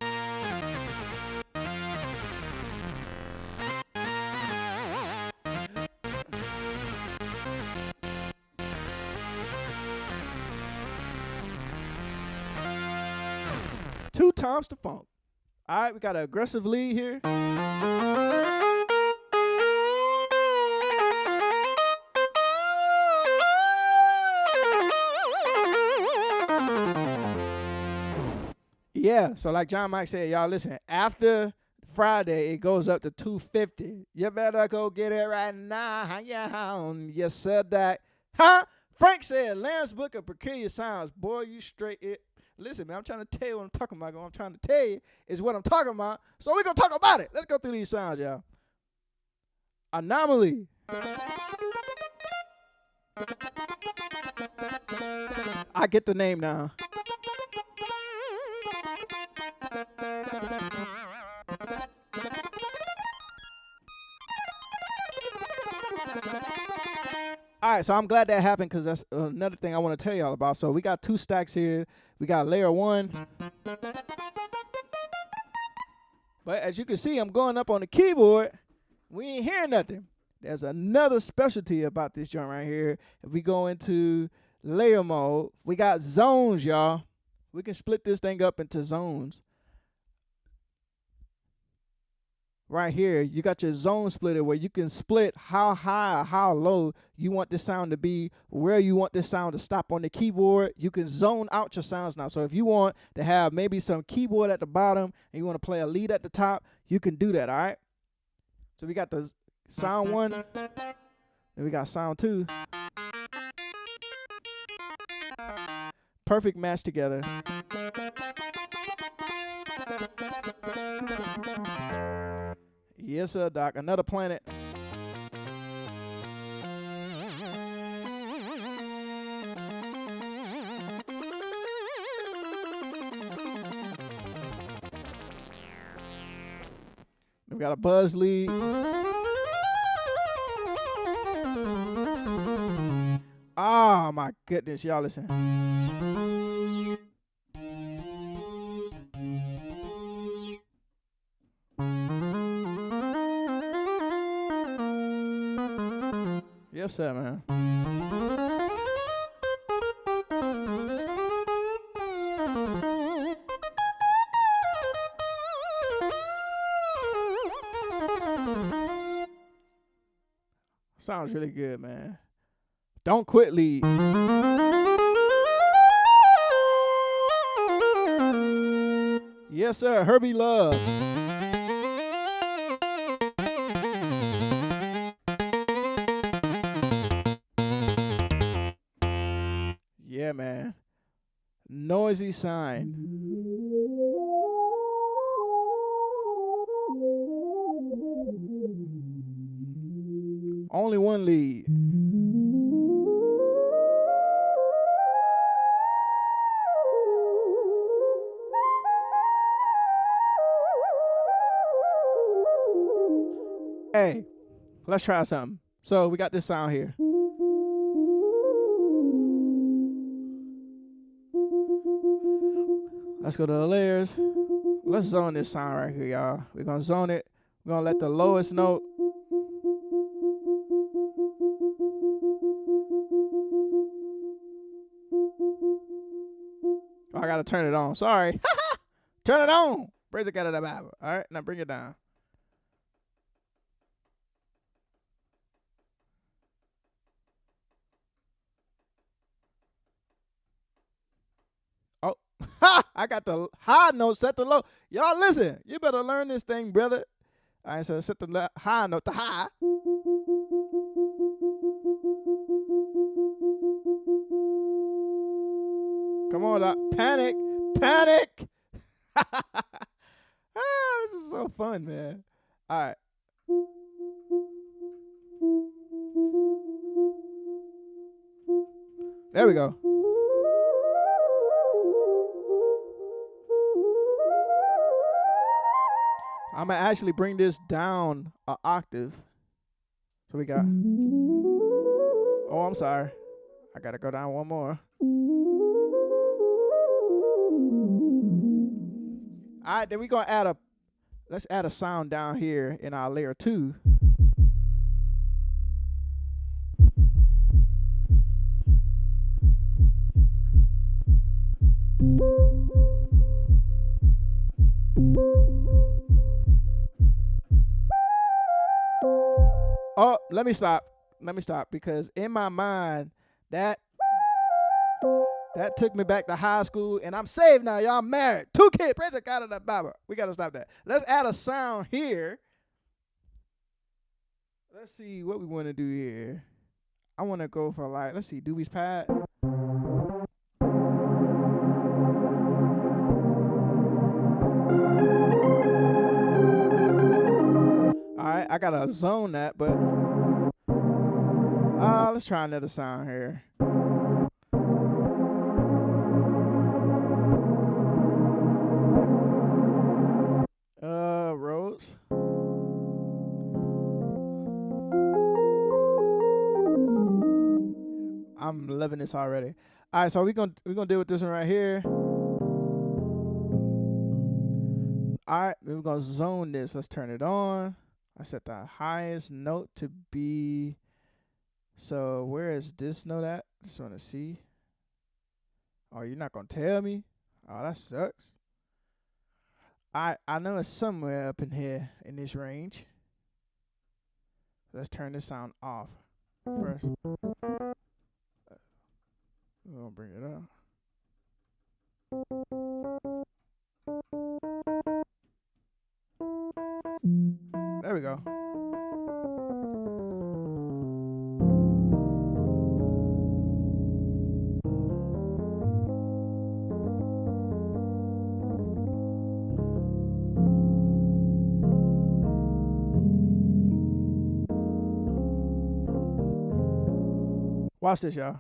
Two times the funk. All right, we got an aggressive lead here. Yeah, so like John Mike said, y'all listen, after Friday, it goes up to $250. You better go get it right now. Yeah, yes, sir, that. Huh? Frank said, Lamb's Book of Peculiar Sounds. Boy, you straight it. Listen, man, I'm trying to tell you what I'm talking about. What I'm trying to tell you is what I'm talking about. So we're going to talk about it. Let's go through these sounds, y'all. Anomaly. I get the name now. All right, so I'm glad that happened because that's another thing I want to tell y'all about. So we got two stacks here. We got layer 1. But as you can see, I'm going up on the keyboard. We ain't hearing nothing. There's another specialty about this joint right here. If we go into layer mode, we got zones, y'all. We can split this thing up into zones. Right here, you got your zone splitter where you can split how high or how low you want this sound to be, where you want this sound to stop on the keyboard. You can zone out your sounds now. So if you want to have maybe some keyboard at the bottom and you want to play a lead at the top, you can do that, all right? So we got the sound 1, then we got sound 2. Perfect match together. Yes, sir, Doc. Another planet. We got a buzz lead. Oh, my goodness. Y'all listen. Yes, sir, man. Sounds really good, man. Don't quit lead. Yes, sir. Herbie Love. Yeah, man. Noisy sign. Only one lead. Hey, let's try something. So we got this sound here. Let's go to the layers. Let's zone this sound right here, y'all. We're gonna zone it. We're gonna let the lowest note. Oh, I gotta turn it on. Sorry. Turn it on. Praise the God of the Bible. All right, now bring it down. Oh, I got the high note set to low. Y'all listen. You better learn this thing, brother. All right, so set the high note to high. Come on, Doc. Panic. Panic. This is so fun, man. All right. There we go. I'm going to actually bring this down an octave. So we got... Oh, I'm sorry. I got to go down one more. All right, then we're going to add let's add a sound down here in our layer 2. Oh, let me stop because in my mind that took me back to high school, and I'm saved now, y'all. I'm married. 2 kids. Praise the God of the Bible. We got to stop that. Let's add a sound here. Let's see what we want to do here. I want to go for let's see, Doobie's pad. All right, I got to zone that, but let's try another sound here. Rhodes. I'm loving this already. All right, so we're gonna deal with this one right here. All right, we're gonna zone this. Let's turn it on. I set the highest note to be. So where is this note at? Just want to see. Oh, you're not gonna tell me? Oh, that sucks. I know it's somewhere up in here in this range. Let's turn this sound off first. We're gonna bring it up. There we go. Watch this, y'all.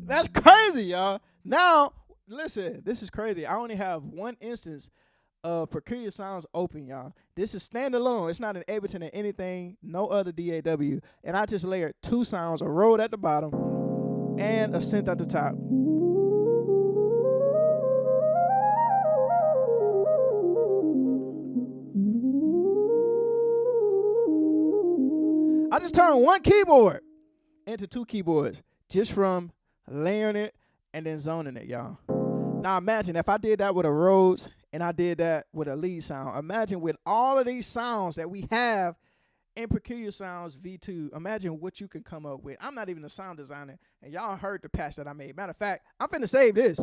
That's crazy, y'all. Now, listen, this is crazy. I only have one instance of Peculiar Sounds open, y'all. This is standalone. It's not an Ableton or anything, no other DAW. And I just layered 2 sounds, a Rode at the bottom and a synth at the top. I just turned one keyboard into 2 keyboards just from layering it and then zoning it, y'all. Now imagine if I did that with a Rhodes and I did that with a lead sound. Imagine with all of these sounds that we have in Peculiar Sounds V2, imagine what you can come up with. I'm not even a sound designer, and y'all heard the patch that I made. Matter of fact, I'm finna save this.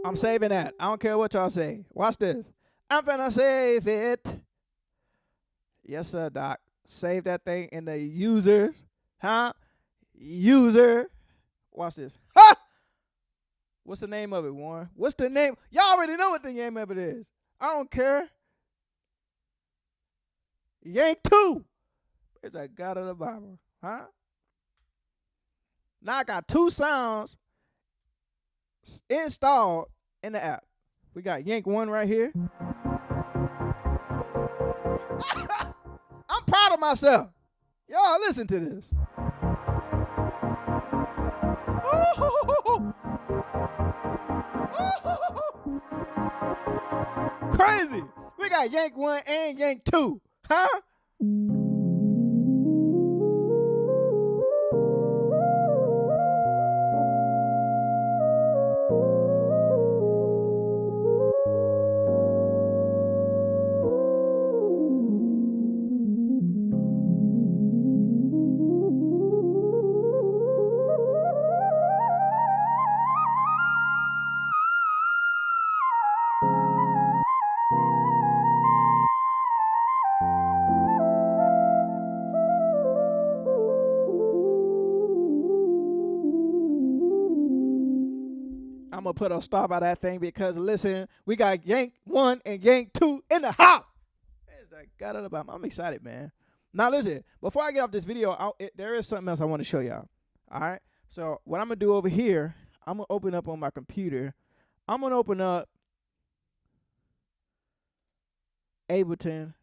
I'm saving that. I don't care what y'all say. Watch this. I'm finna save it. Yes, sir, Doc. Save that thing in the users. Huh? User. Watch this. Ha! What's the name of it, Warren? What's the name? Y'all already know what the name of it is. I don't care. Yank 2. It's a God of the Bible. Huh? Now I got 2 sounds installed in the app. We got Yank 1 right here. I'm proud of myself. Y'all listen to this. Crazy. We got Yank 1 and Yank 2. Huh? I'm going to put a stop by that thing because, listen, we got Yank 1 and Yank 2 in the house. I'm excited, man. Now, listen, before I get off this video, there is something else I want to show y'all. All right? So what I'm going to do over here, I'm going to open up on my computer. I'm going to open up Ableton.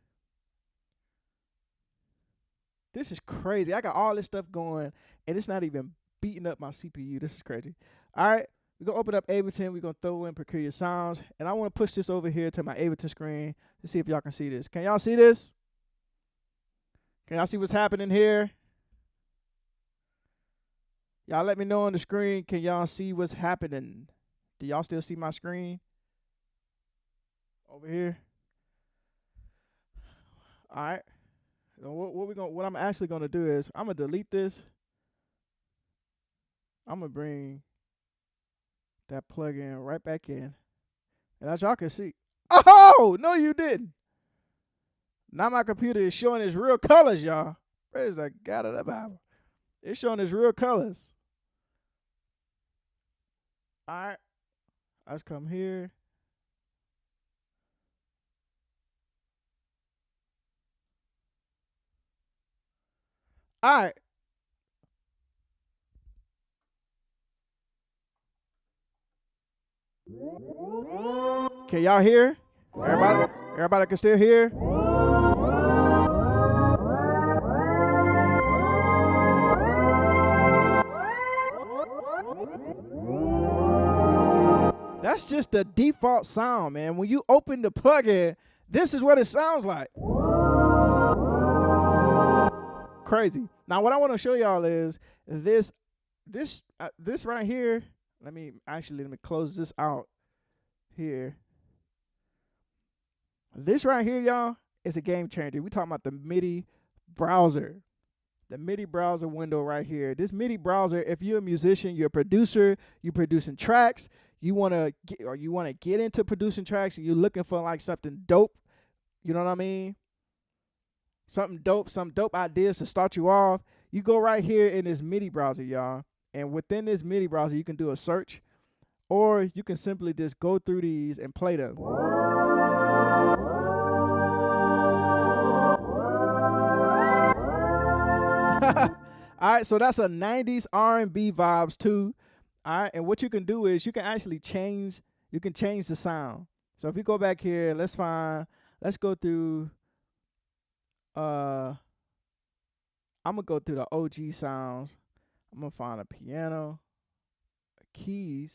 This is crazy. I got all this stuff going, and it's not even beating up my CPU. This is crazy. All right? We're going to open up Ableton. We're going to throw in Peculiar Sounds. And I want to push this over here to my Ableton screen to see if y'all can see this. Can y'all see this? Can y'all see what's happening here? Y'all let me know on the screen. Can y'all see what's happening? Do y'all still see my screen? Over here. All right. What I'm actually going to do is I'm going to delete this. I'm going to bring that plug-in right back in. And as y'all can see. Oh, no, you didn't. Now my computer is showing its real colors, y'all. Praise the God of the Bible. It's showing its real colors. All right. Let's come here. All right. Can y'all hear? Everybody can still hear? That's just the default sound, man. When you open the plugin, this is what it sounds like. Crazy. Now, what I want to show y'all is this right here. Let me close this out here. This right here, y'all, is a game changer. We talking about the Midi browser. The Midi browser window right here. This Midi browser, if you're a musician, you're a producer, you're producing tracks, you want to get into producing tracks and you're looking for like something dope, you know what I mean? Some dope ideas to start you off. You go right here in this Midi browser, y'all. And within this Midi browser, you can do a search, or you can simply just go through these and play them. All right, so that's a 90s R&B vibes too. All right, and what you can do is you can actually change the sound. So if you go back here, let's go through I'm gonna go through the OG sounds. I'm gonna find a piano, keys,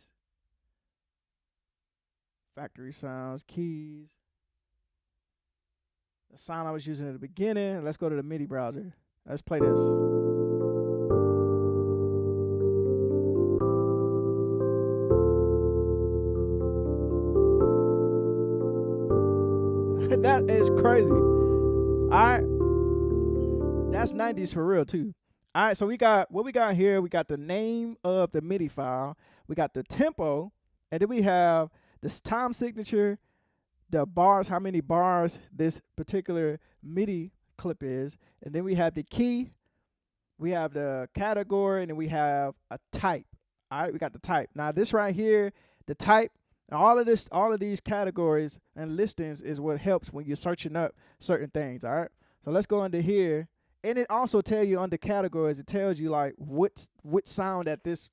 factory sounds, keys. The sound I was using at the beginning. Let's go to the Midi browser. Let's play this. That is crazy. All right. That's 90s for real too. All right, so we got what we got here. We got the name of the MIDI file. We got the tempo, and then we have this time signature, the bars, how many bars this particular MIDI clip is, and then we have the key, we have the category, and then we have a type. All right, we got the type. Now this right here, the type, all of these categories and listings is what helps when you're searching up certain things. All right, so let's go into here, and it also tells you under categories. It tells you like which sound that this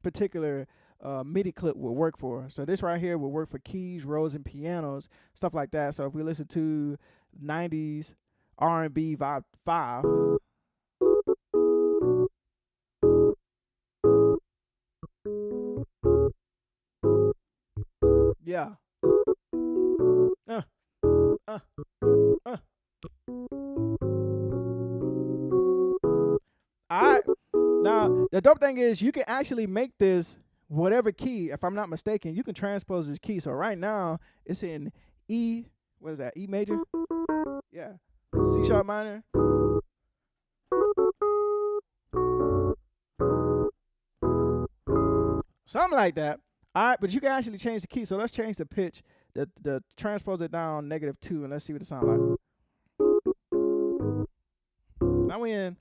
particular MIDI clip will work for. So this right here will work for keys, rolls, and pianos, stuff like that. So if we listen to 90s R&B Vibe 5. Yeah. Alright. Now, the dope thing is you can actually make this whatever key. If I'm not mistaken, you can transpose this key. So right now, it's in E, what is that, E major? Yeah. C sharp minor. Something like that. All right, but you can actually change the key. So let's change the pitch, the transpose it down -2, and let's see what it sounds like. Now we in.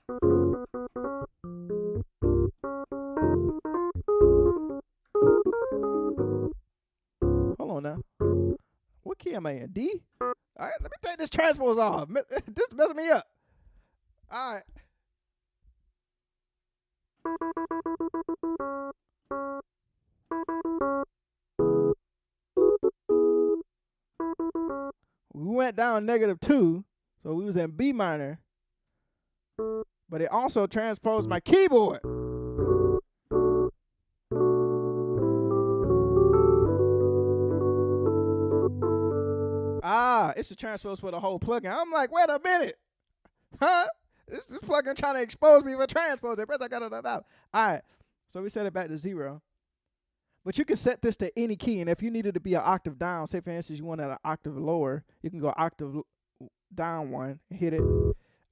Hold on now. What key am I in? D? All right, let me take this transpose off. This is messing me up. All right. We went down -2, so we was in B minor, but it also transposed my keyboard. It's the transpose for the whole plugin. I'm like, wait a minute, huh? This plugin trying to expose me for transpose. First I got it out. All right, so we set it back to 0. But you can set this to any key, and if you needed to be an octave down, say for instance you wanted an octave lower, you can go octave down 1 and hit it.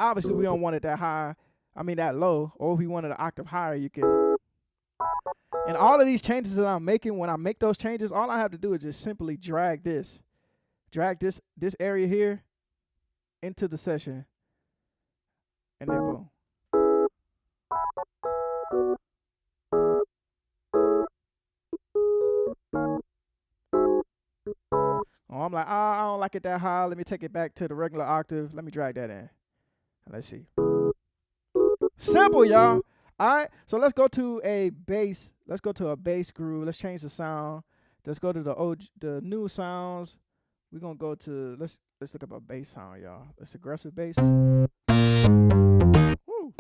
Obviously we don't want it that high, that low, or if we wanted an octave higher, you can. And all of these changes that I'm making, when I make those changes, all I have to do is just simply drag this area here into the session, and then boom. Oh, I'm like, I don't like it that high. Let me take it back to the regular octave. Let me drag that in. Let's see. Simple, y'all. All right, so let's go to a bass. Let's go to a bass groove. Let's change the sound. Let's go to the new sounds. We're gonna go to let's look up a bass sound, y'all. Let's aggressive bass. Woo.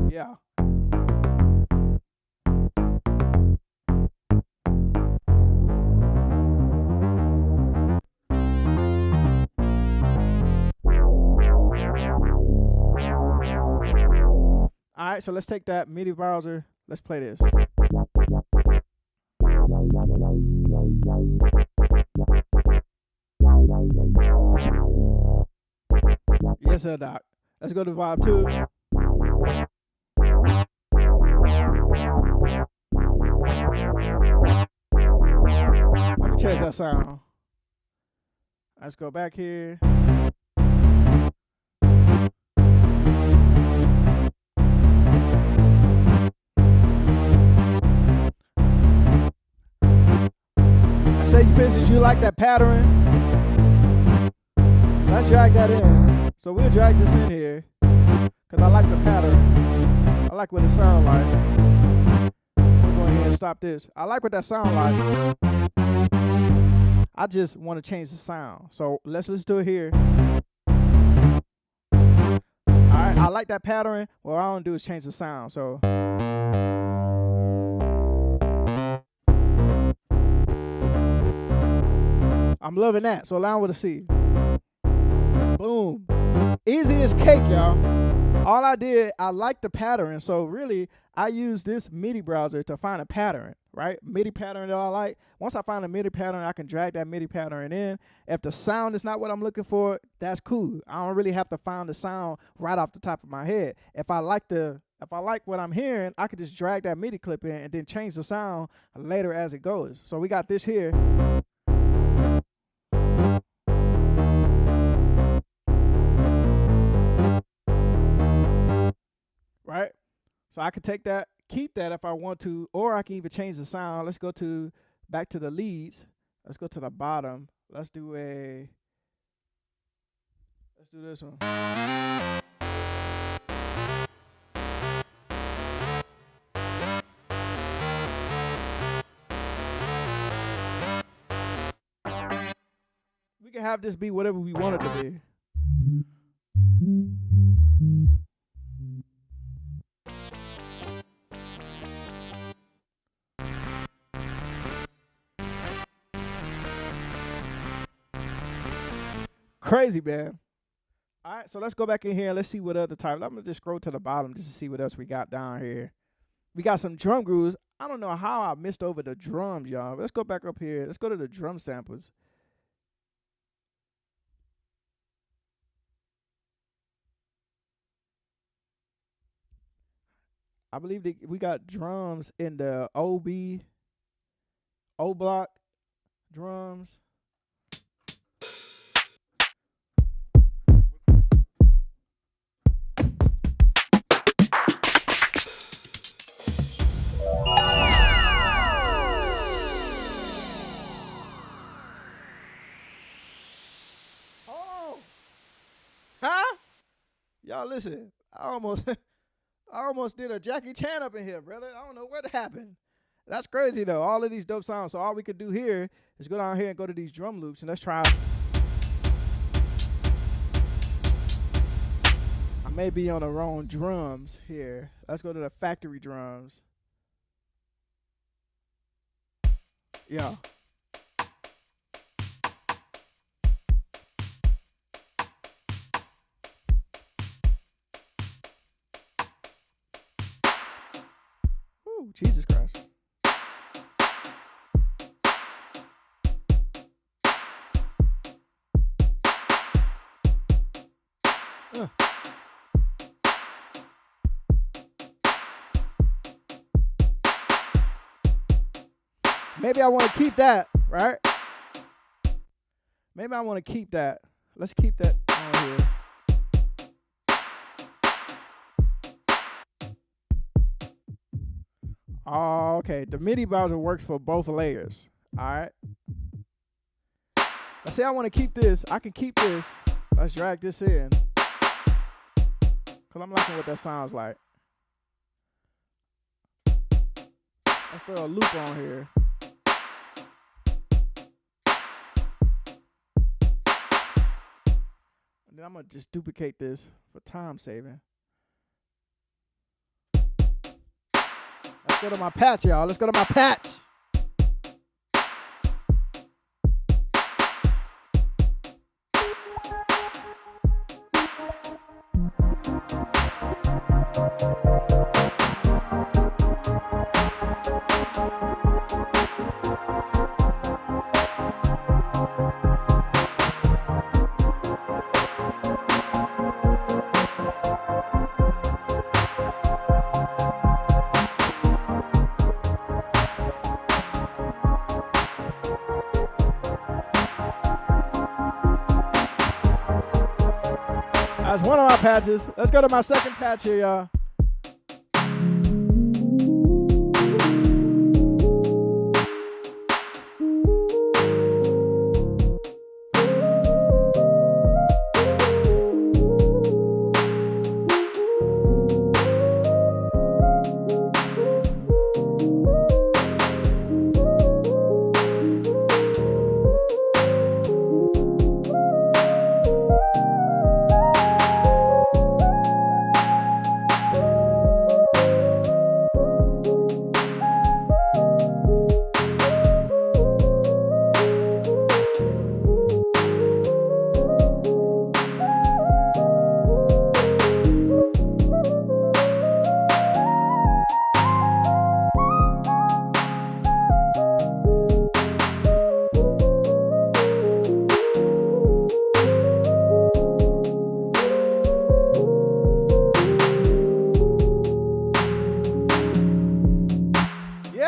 Yeah. All right, so let's take that MIDI browser. Let's play this. Yes, sir, Doc. Let's go to Vibe 2. Let me change that sound. Let's go back here. Say for instance you like that pattern. Let's drag that in. So we'll drag this in here because I like the pattern. I like what it sounds like. I'm go ahead and stop this. I like what that sounds like. I just want to change the sound. So let's listen to it here. Alright, I like that pattern. What I want to do is change the sound. So I'm loving that. So allow me to see. Boom. Easy as cake, y'all. All I did, I like the pattern. So really, I use this Midi browser to find a pattern, right? Midi pattern that I like. Once I find a Midi pattern, I can drag that Midi pattern in. If the sound is not what I'm looking for, that's cool. I don't really have to find the sound right off the top of my head. If I like what I'm hearing, I can just drag that Midi clip in and then change the sound later as it goes. So we got this here. Right? So I can take that, keep that if I want to, or I can even change the sound. Let's go back to the leads. Let's go to the bottom. Let's do this one. We can have this be whatever we want it to be. Crazy, man. All right, so let's go back in here and let's see what other types. I'm going to just scroll to the bottom just to see what else we got down here. We got some drum grooves. I don't know how I missed over the drums, y'all. Let's go back up here. Let's go to the drum samples. I believe we got drums in the O block drums. Y'all listen, I almost did a Jackie Chan up in here, brother. I don't know what happened. That's crazy though. All of these dope sounds. So all we could do here is go down here and go to these drum loops and let's try. I may be on the wrong drums here. Let's go to the factory drums. Yeah. Jesus Christ. Maybe I want to keep that, right? Maybe I want to keep that. Let's keep that on here. Oh, okay. The Midi browser works for both layers. All right. Let's say I want to keep this. I can keep this. Let's drag this in. Because I'm liking what that sounds like. Let's throw a loop on here. And then I'm going to just duplicate this for time saving. Let's go to my patch, y'all. Let's go to my patch. That's one of my patches. Let's go to my second patch here, y'all.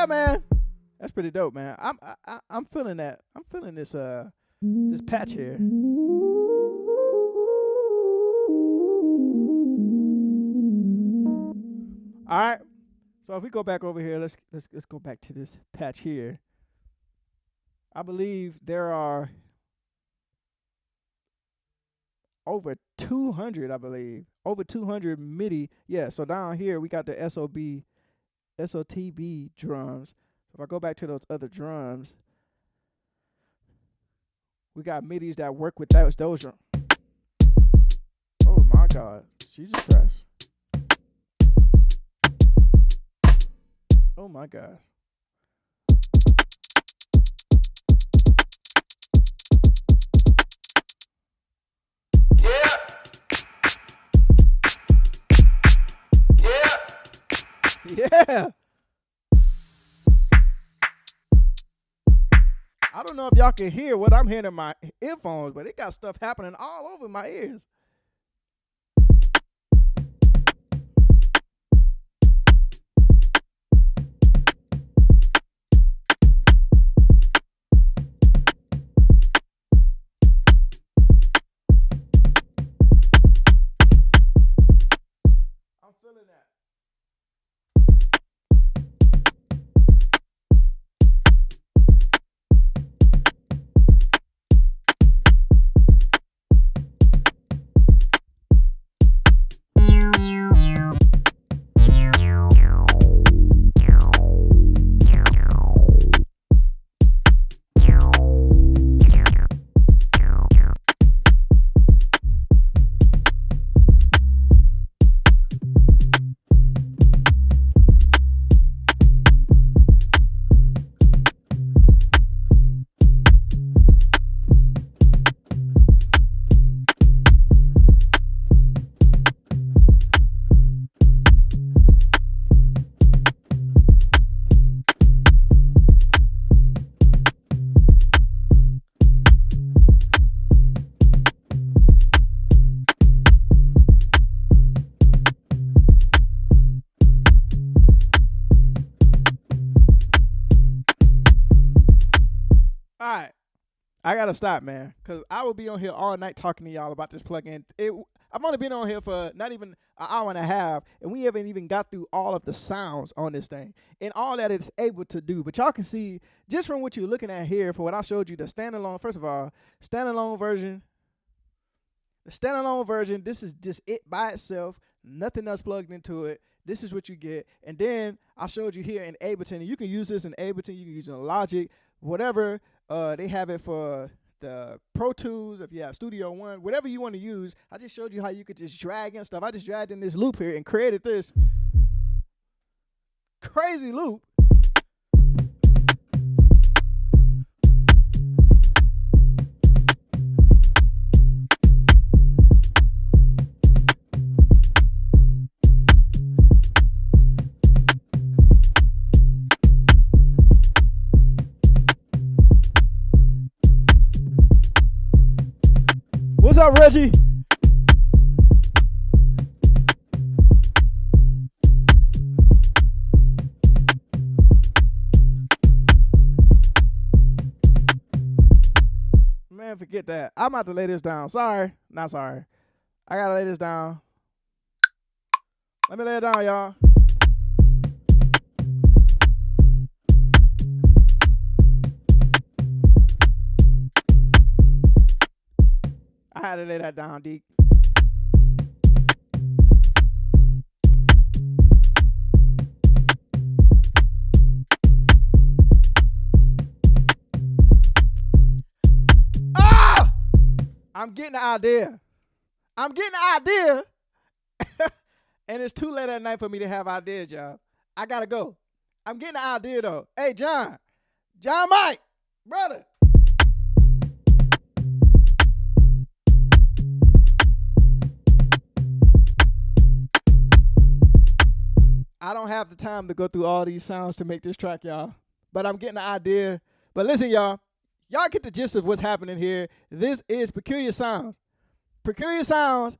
yeah, man, that's pretty dope, man. I'm feeling that. I'm feeling this this patch here. All right. So if we go back over here, let's go back to this patch here. I believe there are over 200, I believe. Over 200 MIDI. Yeah, so down here we got the SOTB drums. If I go back to those other drums, we got MIDIs that work with those drums. Oh my God. Jesus Christ. Oh my God. Yeah. I don't know if y'all can hear what I'm hearing in my earphones, but it got stuff happening all over my ears. I'm feeling that. All right, I gotta stop, man, because I will be on here all night talking to y'all about this plugin. I've only been on here for not even an hour and a half, and we haven't even got through all of the sounds on this thing and all that it's able to do. But y'all can see just from what you're looking at here, for what I showed you, the standalone. First of all, standalone version. The standalone version. This is just it by itself. Nothing else plugged into it. This is what you get. And then I showed you here in Ableton. And you can use this in Ableton. You can use it in Logic, whatever. They have it for the Pro Tools, if you have Studio One, whatever you want to use. I just showed you how you could just drag in stuff. I just dragged in this loop here and created this crazy loop. What's up, Reggie? Man, forget that. I'm about to lay this down. Sorry. Not sorry. I gotta lay this down. Let me lay it down, y'all. I had to lay that down, Deke. Ah! I'm getting the idea. I'm getting the idea. And it's too late at night for me to have ideas, y'all. I gotta go. I'm getting the idea, though. Hey, John Mike, brother. I don't have the time to go through all these sounds to make this track, y'all. But I'm getting the idea. But listen, y'all. Y'all get the gist of what's happening here. This is Peculiar Sounds. Peculiar Sounds,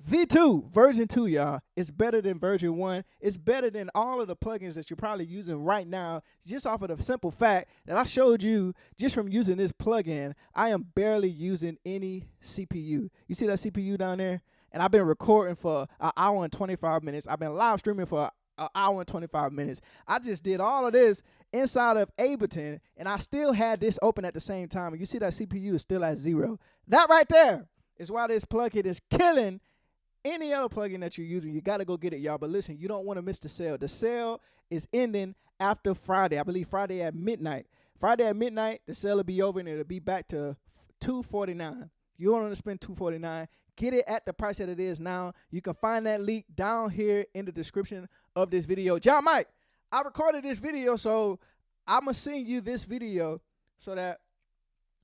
V2, version 2, y'all. It's better than version 1. It's better than all of the plugins that you're probably using right now, just off of the simple fact that I showed you just from using this plugin, I am barely using any CPU. You see that CPU down there? And I've been recording for an hour and 25 minutes. I've been live streaming for an hour and 25 minutes. I just did all of this inside of Ableton, and I still had this open at the same time. And you see that CPU is still at 0. That right there is why this plugin is killing any other plugin that you're using. You got to go get it, y'all. But listen, you don't want to miss the sale. The sale is ending after Friday. I believe Friday at midnight. Friday at midnight, the sale will be over, and it'll be back to $249. You don't want to spend $249. Get it at the price that it is now. You can find that link down here in the description of this video. John Mike, I recorded this video, so I'm going to send you this video so that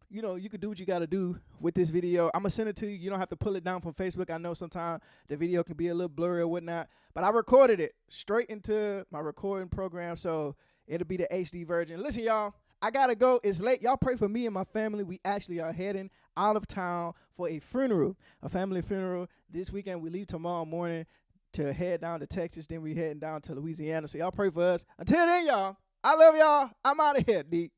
you know, you can do what you got to do with this video. I'm going to send it to you. You don't have to pull it down from Facebook. I know sometimes the video can be a little blurry or whatnot, but I recorded it straight into my recording program, so it'll be the HD version. Listen, y'all, I got to go. It's late. Y'all pray for me and my family. We actually are heading out of town for a funeral, a family funeral. This weekend, we leave tomorrow morning to head down to Texas. Then we heading down to Louisiana. So y'all pray for us. Until then, y'all, I love y'all. I'm out of here, D.